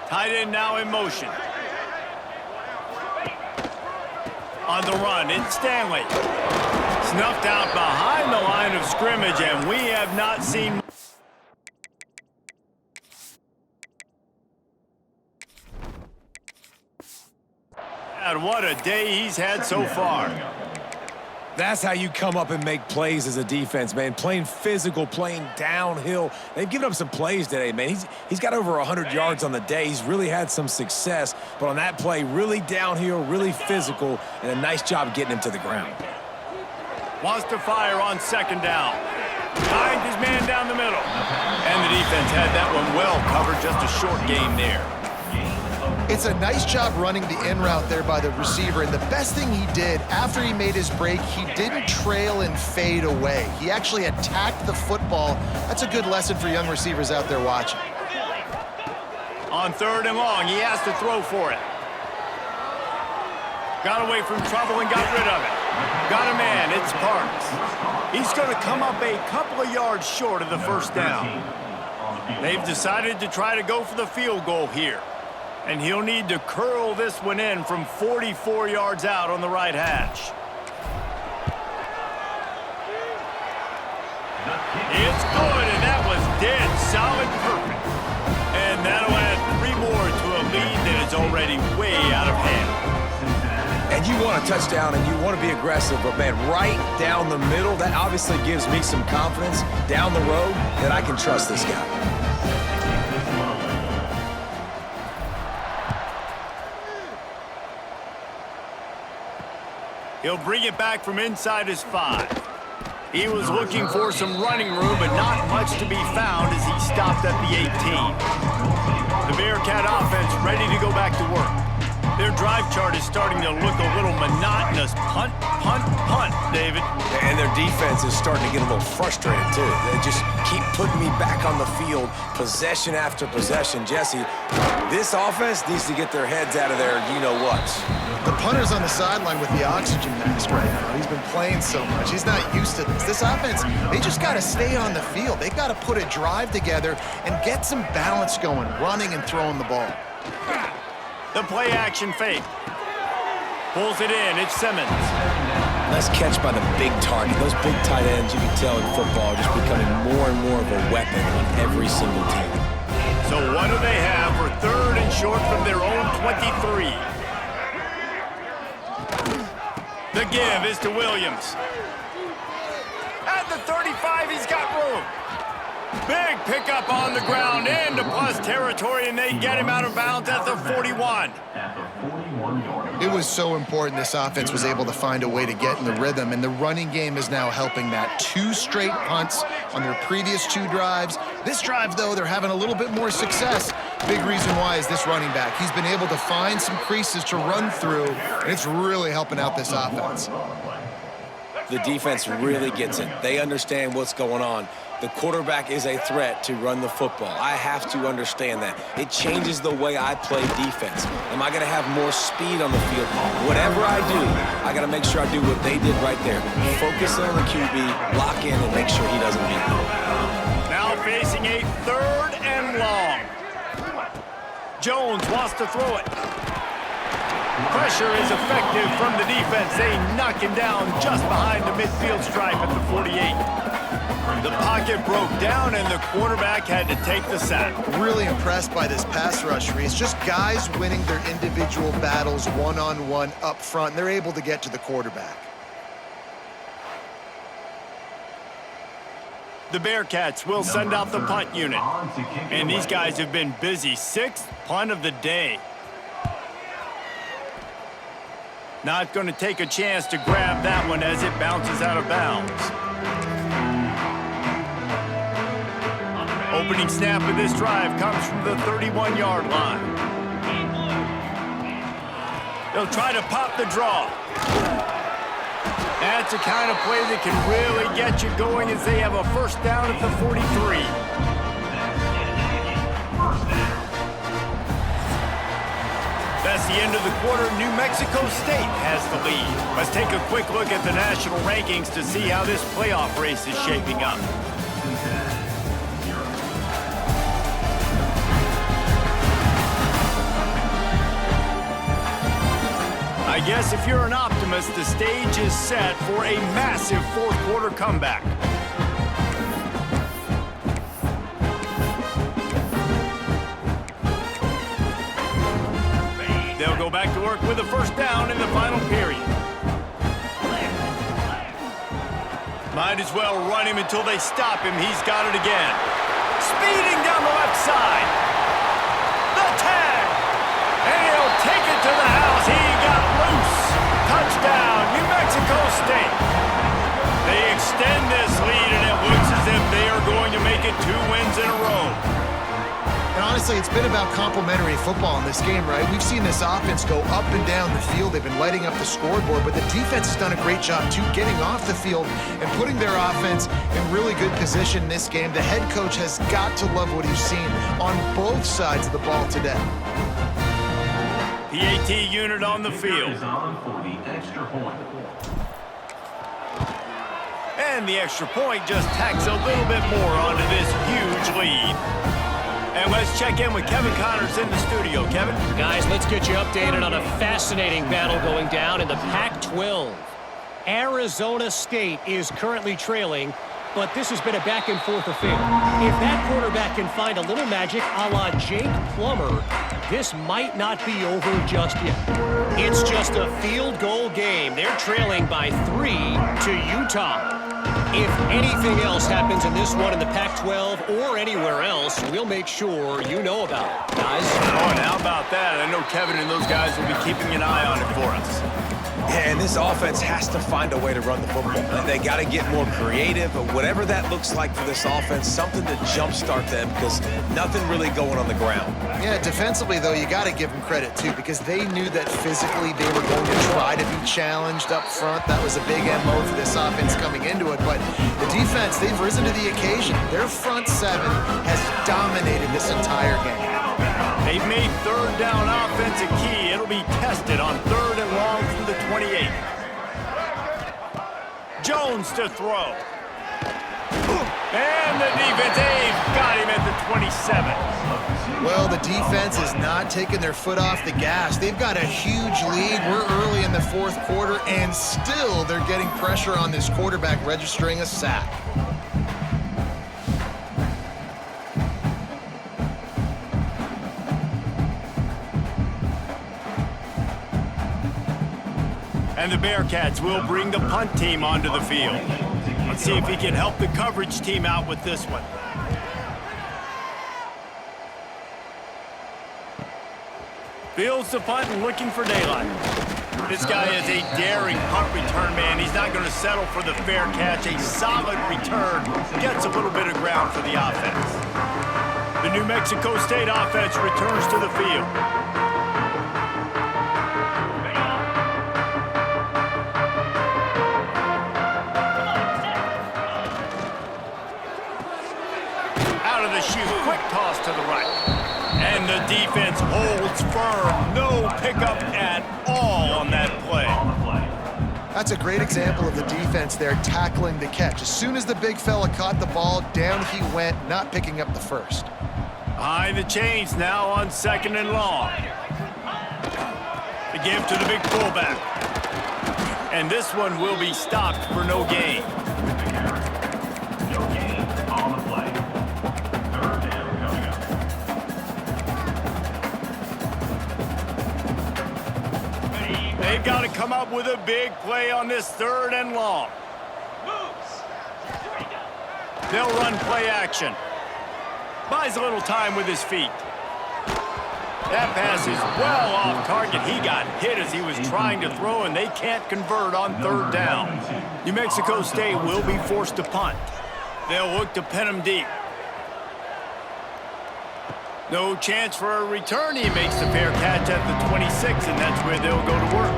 Tight end now in motion. On the run, it's Stanley. Snuffed out behind the line of scrimmage, and we have not seen... And what a day he's had so far. That's how you come up and make plays as a defense, man. Playing physical, playing downhill. They've given up some plays today, man. He's got over 100 yards on the day. He's really had some success. But on that play, really downhill, really physical, and a nice job getting him to the ground. Wants to fire on 2nd down. Finds his man down the middle. And the defense had that one well covered. Just a short gain there. It's a nice job running the in route there by the receiver, and the best thing he did after he made his break, he didn't trail and fade away. He actually attacked the football. That's a good lesson for young receivers out there watching. On 3rd and long, he has to throw for it. Got away from trouble and got rid of it. Got a man, it's Parks. He's going to come up a couple of yards short of the 1st down. They've decided to try to go for the field goal here. And he'll need to curl this one in from 44 yards out on the right hash. It's good, and that was dead solid perfect. And that'll add 3 more to a lead that is already way out of hand. And you want a touchdown, and you want to be aggressive, but, man, right down the middle, that obviously gives me some confidence down the road that I can trust this guy. He'll bring it back from inside his 5. He was looking for some running room, but not much to be found as he stopped at the 18. The Bearcat offense ready to go back to work. Their drive chart is starting to look a little monotonous. Punt, punt, punt, David. And their defense is starting to get a little frustrated, too. They just keep putting me back on the field, possession after possession. Jesse, this offense needs to get their heads out of their you-know-whats. The punter's on the sideline with the oxygen mask right now. He's been playing so much. He's not used to this. This offense, they just got to stay on the field. They've got to put a drive together and get some balance going, running and throwing the ball. The play-action fake. Pulls it in. It's Simmons. Nice catch by the big target. Those big tight ends, you can tell in football, are just becoming more and more of a weapon on every single team. So what do they have for 3rd and short from their own 23? The give is to Williams. At the 35, he's got room. Big pickup on the ground into plus territory, and they get him out of bounds at the 41. At the 41-yard line. It was so important this offense was able to find a way to get in the rhythm, and the running game is now helping that. 2 straight punts on their previous 2 drives. This drive, though, they're having a little bit more success. Big reason why is this running back. He's been able to find some creases to run through, and it's really helping out this offense. The defense really gets it. They understand what's going on. The quarterback is a threat to run the football. I have to understand that. It changes the way I play defense. Am I going to have more speed on the field? Whatever I do, I got to make sure I do what they did right there. Focus on the QB, lock in, and make sure he doesn't beat me. Now facing a 3rd and long. Jones wants to throw it. Pressure is effective from the defense. They knock him down just behind the midfield stripe at the 48. The pocket broke down, and the quarterback had to take the sack. Really impressed by this pass rush, Reese. Just guys winning their individual battles one-on-one up front, and they're able to get to the quarterback. The Bearcats will send out the punt unit. And these guys have been busy. 6th punt of the day. Not going to take a chance to grab that one as it bounces out of bounds. Opening snap of this drive comes from the 31-yard line. They'll try to pop the draw. That's the kind of play that can really get you going as they have a 1st down at the 43. That's the end of the quarter. New Mexico State has the lead. Let's take a quick look at the national rankings to see how this playoff race is shaping up. I guess if you're an optimist, the stage is set for a massive 4th quarter comeback. They'll go back to work with a 1st down in the final period. Might as well run him until they stop him. He's got it again. Speeding down the left side. The tag. And he'll take it to the house. He got loose. Touchdown, New Mexico State. They extend this lead, and it looks as if they are going to make it 2 wins in a row. And honestly, it's been about complementary football in this game, right? We've seen this offense go up and down the field. They've been lighting up the scoreboard, but the defense has done a great job, too, getting off the field and putting their offense in really good position in this game. The head coach has got to love what he's seen on both sides of the ball today. PAT unit on the field. Is on for the extra point. And the extra point just tacks a little bit more onto this huge lead. And let's check in with Kevin Connors in the studio. Kevin? Guys, let's get you updated on a fascinating battle going down in the Pac-12. Arizona State is currently trailing, but this has been a back-and-forth affair. If that quarterback can find a little magic a la Jake Plummer, this might not be over just yet. It's just a field goal game. They're trailing by 3 to Utah. If anything else happens in this one in the Pac-12 or anywhere else, we'll make sure you know about it, guys. Oh, and how about that? I know Kevin and those guys will be keeping an eye on it for us. Yeah, and this offense has to find a way to run the football. They got to get more creative, but whatever that looks like for this offense, something to jumpstart them because nothing really going on the ground. Yeah, defensively, though, you got to give them credit, too, because they knew that physically they were going to try to be challenged up front. That was a big MO for this offense coming into it, but the defense, they've risen to the occasion. Their front 7 has dominated this entire game. They've made 3rd down offense a key. It'll be tested on 3rd and long from the 28. Jones to throw. And the defense, they've got him at the 27. Well, the defense is not taking their foot off the gas. They've got a huge lead. We're early in the 4th quarter, and still they're getting pressure on this quarterback, registering a sack. And the Bearcats will bring the punt team onto the field. Let's see if he can help the coverage team out with this one. Fields the punt and looking for daylight. This guy is a daring punt return man. He's not going to settle for the fair catch. A solid return gets a little bit of ground for the offense. The New Mexico State offense returns to the field. Out of the chute, quick toss to the right. And the defense holds firm. No pickup at all on that play. That's a great example of the defense there tackling the catch. As soon as the big fella caught the ball, down he went, not picking up the first. Behind the chains now on 2nd and long. The give to the big fullback. And this one will be stopped for no gain. No gain on the play. 3rd down coming up. They've got to come up with a big play on this 3rd and long. They'll run play action. Buys a little time with his feet. That pass is well off target. He got hit as he was trying to throw, and they can't convert on 3rd down. New Mexico State will be forced to punt. They'll look to pin him deep. No chance for a return. He makes the fair catch at the 26, and that's where they'll go to work.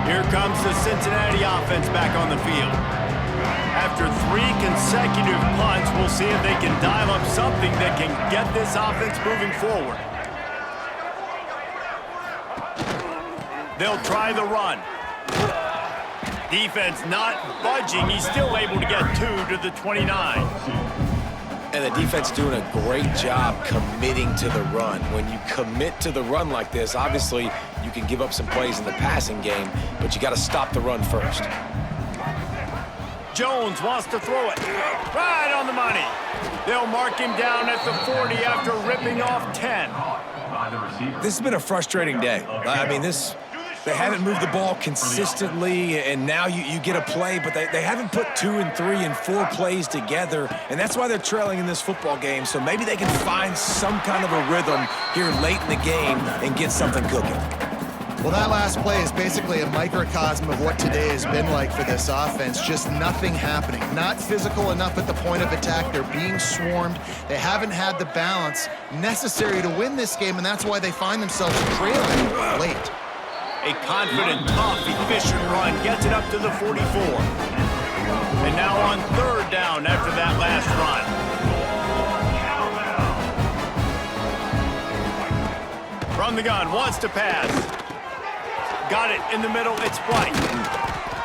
Here comes the Cincinnati offense back on the field. After 3 consecutive punts, we'll see if they can dial up something that can get this offense moving forward. They'll try the run. Defense not budging. He's still able to get 2 to the 29. And the defense doing a great job committing to the run. When you commit to the run like this, obviously you can give up some plays in the passing game, but you got to stop the run first. Jones wants to throw it. Right on the money. They'll mark him down at the 40 after ripping off 10. This has been a frustrating day. I mean, they haven't moved the ball consistently, and now you get a play, but they haven't put 2 and 3 and 4 plays together, and that's why they're trailing in this football game. So maybe they can find some kind of a rhythm here late in the game and get something cooking. Well, that last play is basically a microcosm of what today has been like for this offense. Just nothing happening. Not physical enough at the point of attack. They're being swarmed. They haven't had the balance necessary to win this game, and that's why they find themselves trailing late. A confident, tough, efficient run gets it up to the 44. And now on 3rd down after that last run. From the gun, wants to pass. Got it in the middle, it's White.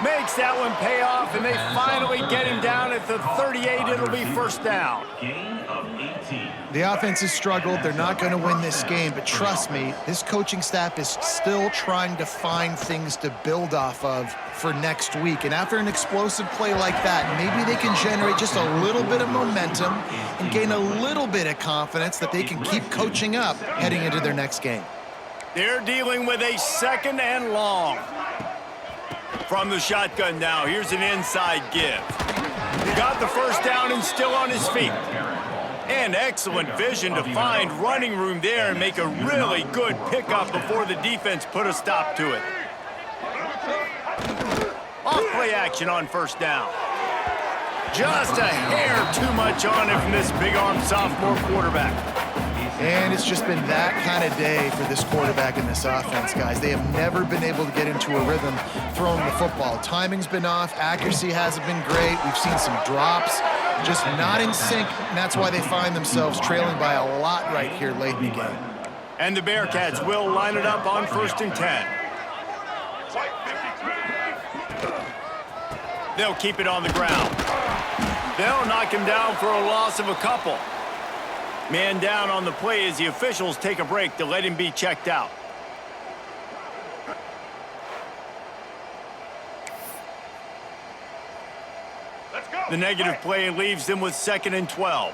Makes that one pay off, and they finally get him down at the 38. It'll be 1st down. Gain of 18. The offense has struggled. They're not going to win this game, but trust me, this coaching staff is still trying to find things to build off of for next week. And after an explosive play like that, maybe they can generate just a little bit of momentum and gain a little bit of confidence that they can keep coaching up heading into their next game. They're dealing with a 2nd and long. From the shotgun now, here's an inside give. Got the 1st down and still on his feet. And excellent vision to find running room there and make a really good pickup before the defense put a stop to it. Off play action on 1st down. Just a hair too much on it from this big-armed sophomore quarterback. And it's just been that kind of day for this quarterback and this offense, guys. They have never been able to get into a rhythm throwing the football. Timing's been off. Accuracy hasn't been great. We've seen some drops, just not in sync, and that's why they find themselves trailing by a lot right here late in the game. And the Bearcats will line it up on 1st and 10. They'll keep it on the ground. They'll knock him down for a loss of a couple. Man down on the play as the officials take a break to let him be checked out. The negative play leaves them with 2nd and 12.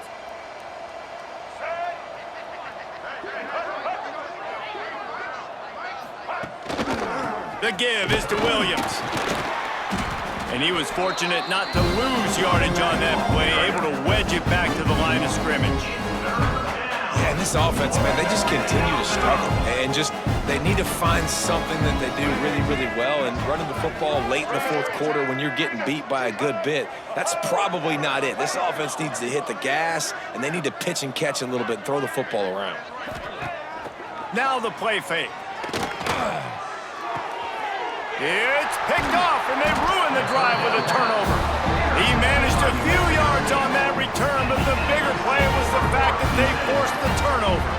The give is to Williams. And he was fortunate not to lose yardage on that play, able to wedge it back to the line of scrimmage. Yeah, and this offense, man, they just continue to struggle. And just they need to find something that they do really, really well. And running the football late in the fourth quarter when you're getting beat by a good bit, that's probably not it. This offense needs to hit the gas, and they need to pitch and catch a little bit and throw the football around. Now the play fake. It's picked off, and they ruined the drive with a turnover. He managed a few yards on that return, but the bigger play was the fact that they forced the turnover.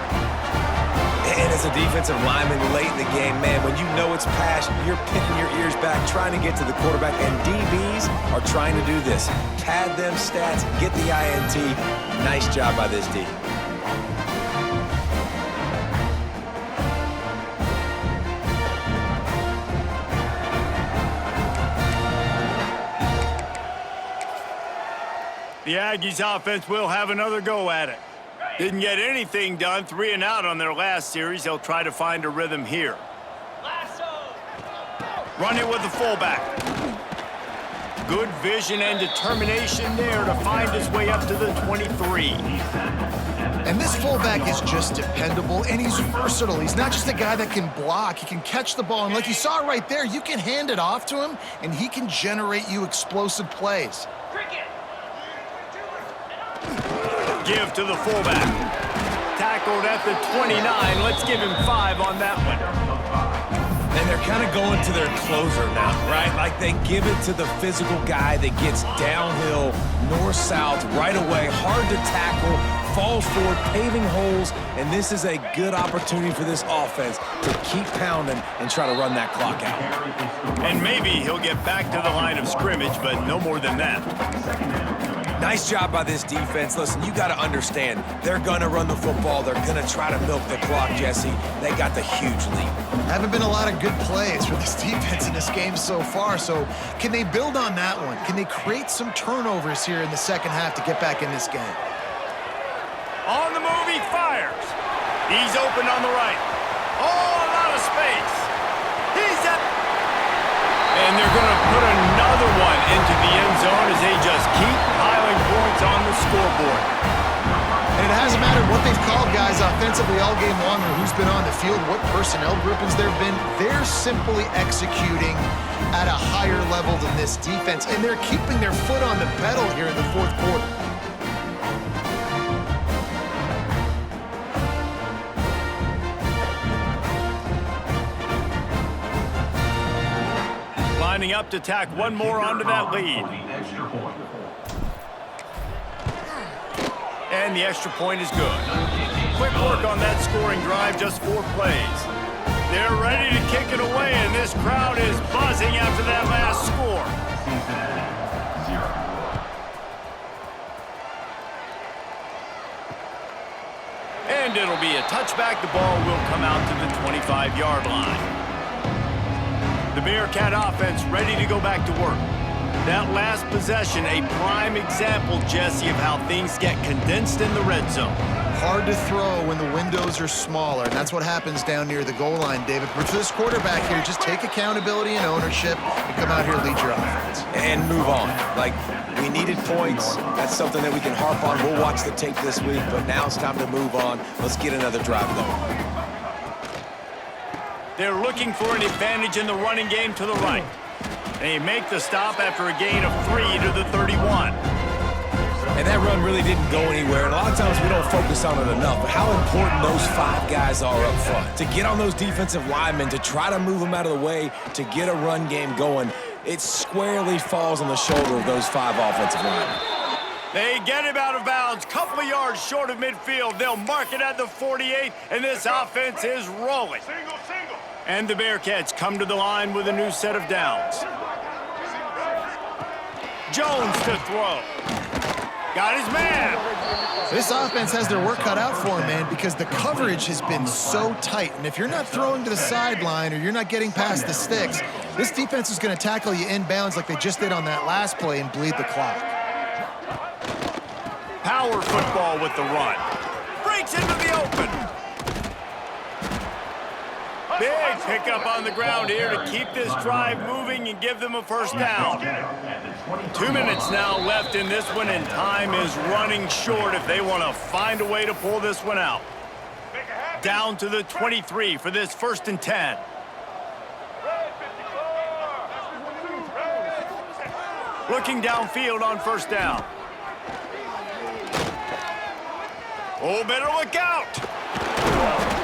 And as a defensive lineman late in the game, man, when you know it's pass, you're pinning your ears back, trying to get to the quarterback, and DBs are trying to do this. Pad them stats, get the INT. Nice job by this D. The Aggies offense will have another go at it. Didn't get anything done, 3 and out on their last series. They'll try to find a rhythm here. Run it with the fullback. Good vision and determination there to find his way up to the 23. And this fullback is just dependable, and he's versatile. He's not just a guy that can block. He can catch the ball, and like you saw right there, you can hand it off to him, and he can generate you explosive plays. Give to the fullback. Tackled at the 29. Let's give him 5 on that one. And they're kind of going to their closer now, right? Like they give it to the physical guy that gets downhill, north-south, right away, hard to tackle, falls forward, paving holes, and this is a good opportunity for this offense to keep pounding and try to run that clock out. And maybe he'll get back to the line of scrimmage, but no more than that. Nice job by this defense. Listen, you got to understand, they're going to run the football. They're going to try to milk the clock, Jesse. They got the huge lead. Haven't been a lot of good plays for this defense in this game so far, so can they build on that one? Can they create some turnovers here in the second half to get back in this game? On the move, he fires. He's open on the right. Oh, a lot of space. He's up. And they're going to put another one into the end zone as they just keep piling points on the scoreboard. And it hasn't mattered what they've called guys offensively all game long or who's been on the field, what personnel groupings there have been. They're simply executing at a higher level than this defense, and they're keeping their foot on the pedal here in the fourth quarter. Lining up to tack one more onto that lead. And the extra point is good. Quick work on that scoring drive, just 4 plays. They're ready to kick it away, and this crowd is buzzing after that last score. And it'll be a touchback. The ball will come out to the 25-yard line. The Bearcat offense ready to go back to work. That last possession, a prime example, Jesse, of how things get condensed in the red zone. Hard to throw when the windows are smaller, and that's what happens down near the goal line, David. But for this quarterback here, just take accountability and ownership and come out here and lead your offense. And move on. Like, we needed points. That's something that we can harp on. We'll watch the tape this week, but now it's time to move on. Let's get another drive going. They're looking for an advantage in the running game to the right. They make the stop after a gain of 3 to the 31. And that run really didn't go anywhere. And a lot of times we don't focus on it enough. But how important those 5 guys are up front. To get on those defensive linemen, to try to move them out of the way, to get a run game going, it squarely falls on the shoulder of those 5 offensive linemen. They get him out of bounds, couple of yards short of midfield. They'll mark it at the 48, and this offense is rolling. And the Bearcats come to the line with a new set of downs. Jones to throw. Got his man. This offense has their work cut out for them, man, because the coverage has been so tight. And if you're not throwing to the sideline or you're not getting past the sticks, this defense is going to tackle you inbounds like they just did on that last play and bleed the clock. Power football with the run. Breaks into the open. Big pickup on the ground here to keep this drive moving and give them a first down. 2 minutes now left in this one, and time is running short if they want to find a way to pull this one out. Down to the 23 for this 1st and 10. Looking downfield on 1st down. Oh, better look out.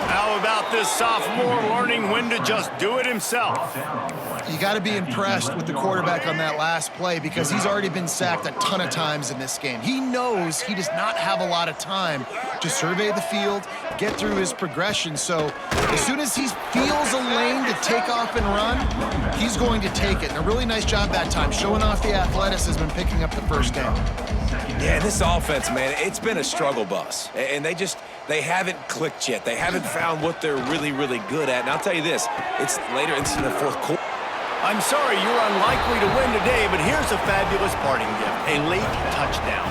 How about this sophomore learning when to just do it himself? You got to be impressed with the quarterback on that last play because he's already been sacked a ton of times in this game. He knows he does not have a lot of time to survey the field, get through his progression. So as soon as he feels a lane to take off and run, he's going to take it. And a really nice job that time, showing off the athleticism and picking up the 1st down. Yeah, this offense, man, it's been a struggle bus. And they haven't clicked yet. They haven't found what they're really, really good at. And I'll tell you this, it's later into the 4th quarter. I'm sorry you're unlikely to win today, but here's a fabulous parting gift, a late touchdown.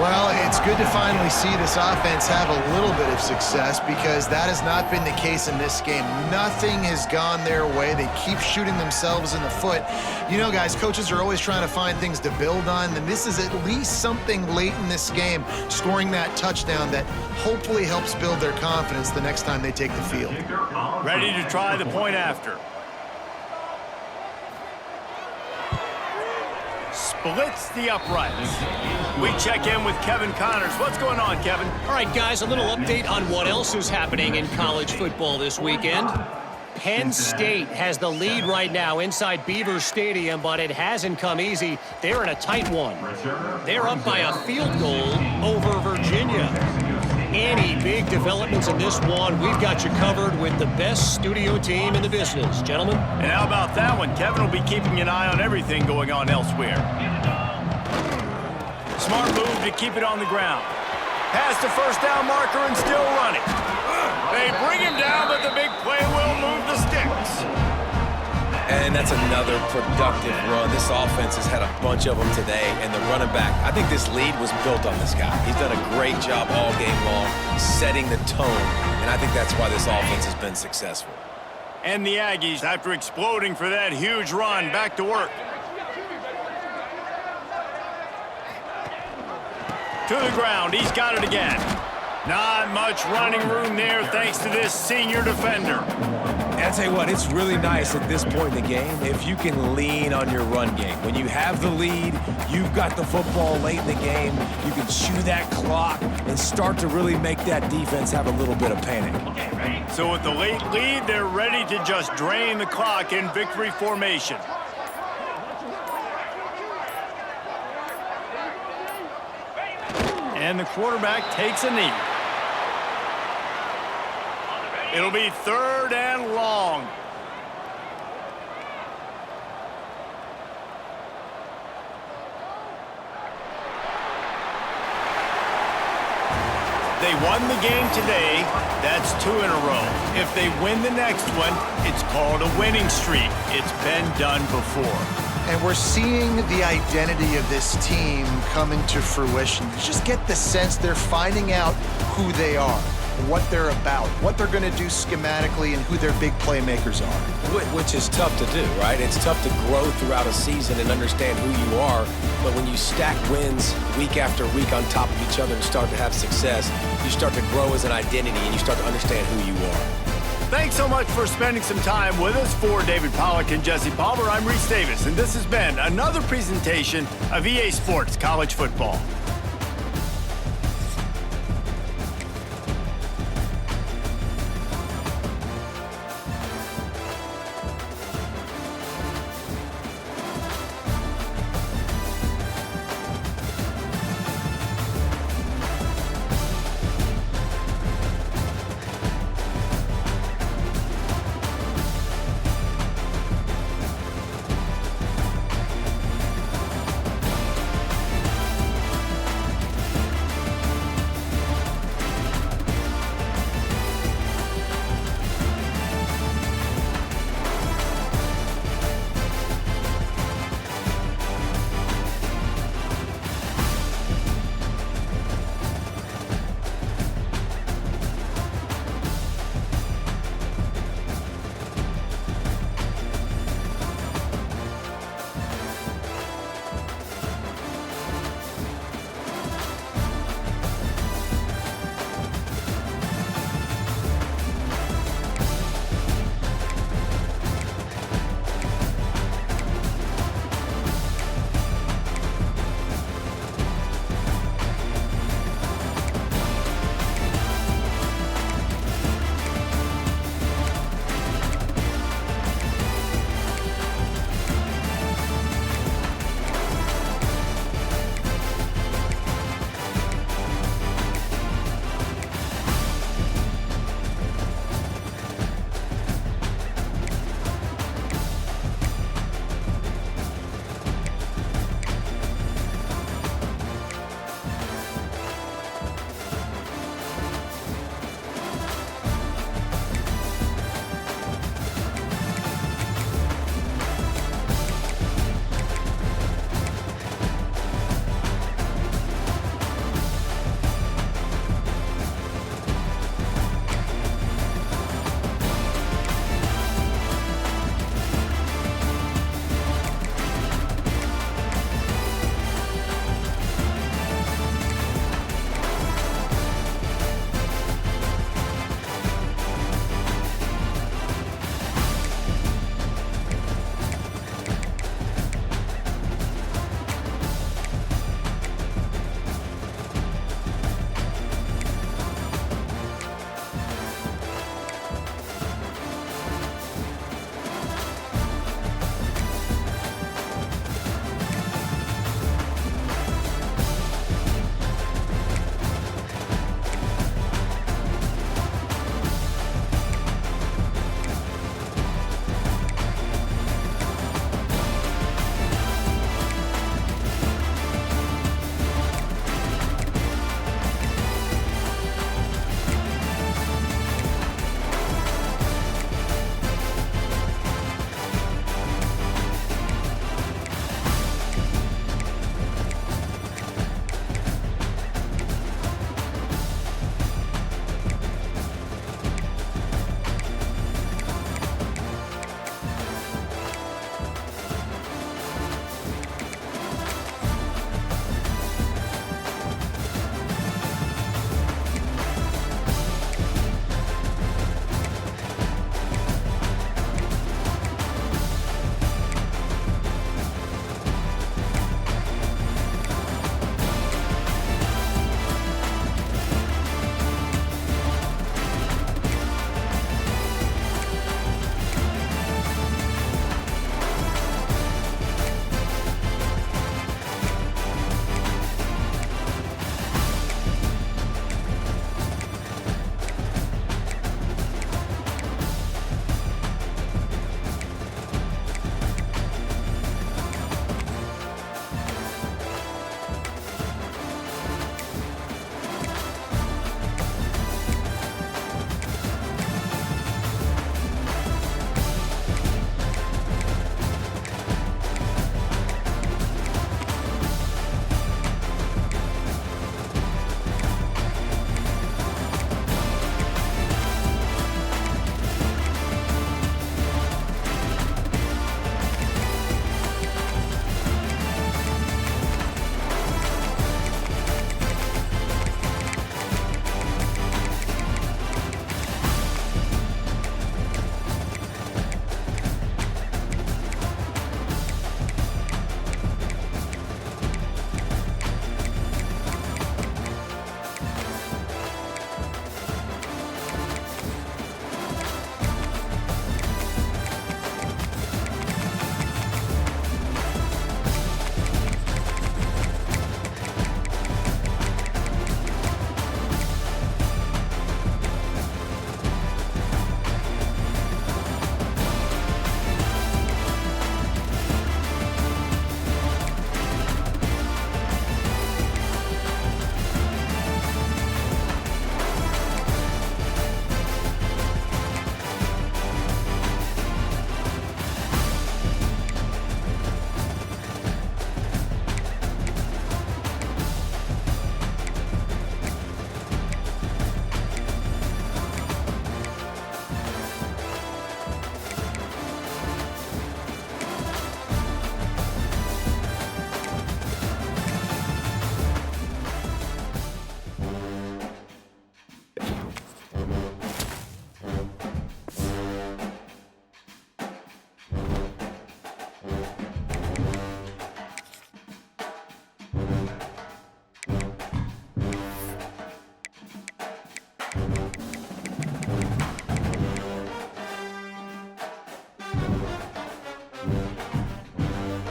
Well, it's good to finally see this offense have a little bit of success because that has not been the case in this game. Nothing has gone their way. They keep shooting themselves in the foot. You know, guys, coaches are always trying to find things to build on, and this is at least something late in this game, scoring that touchdown that hopefully helps build their confidence the next time they take the field. Ready to try the point after. Splits the uprights. We check in with Kevin Connors. What's going on, Kevin? All right, guys, a little update on what else is happening in college football this weekend. Penn State has the lead right now inside Beaver Stadium, but it hasn't come easy. They're in a tight one. They're up by a field goal over Virginia. Any big developments in this one, we've got you covered with the best studio team in the business. Gentlemen? And how about that one? Kevin will be keeping an eye on everything going on elsewhere. Smart move to keep it on the ground. Past the 1st down marker and still running. They bring him down, but the big play will move the sticks. And that's another productive run. This offense has had a bunch of them today, and the running back, I think this lead was built on this guy. He's done a great job all game long, setting the tone, and I think that's why this offense has been successful. And the Aggies, after exploding for that huge run, back to work. To the ground, he's got it again. Not much running room there thanks to this senior defender. And I'll tell you what, it's really nice at this point in the game if you can lean on your run game. When you have the lead, you've got the football late in the game, you can chew that clock and start to really make that defense have a little bit of panic. So with the late lead, they're ready to just drain the clock in victory formation. And the quarterback takes a knee. It'll be 3rd and long. They won the game today. That's 2 in a row. If they win the next one, it's called a winning streak. It's been done before. And we're seeing the identity of this team come into fruition. You just get the sense they're finding out who they are, what they're about, what they're going to do schematically, and who their big playmakers are. Which is tough to do, right? It's tough to grow throughout a season and understand who you are. But when you stack wins week after week on top of each other and start to have success, you start to grow as an identity and you start to understand who you are. Thanks so much for spending some time with us. For David Pollack and Jesse Palmer, I'm Reese Davis, and this has been another presentation of EA Sports College Football.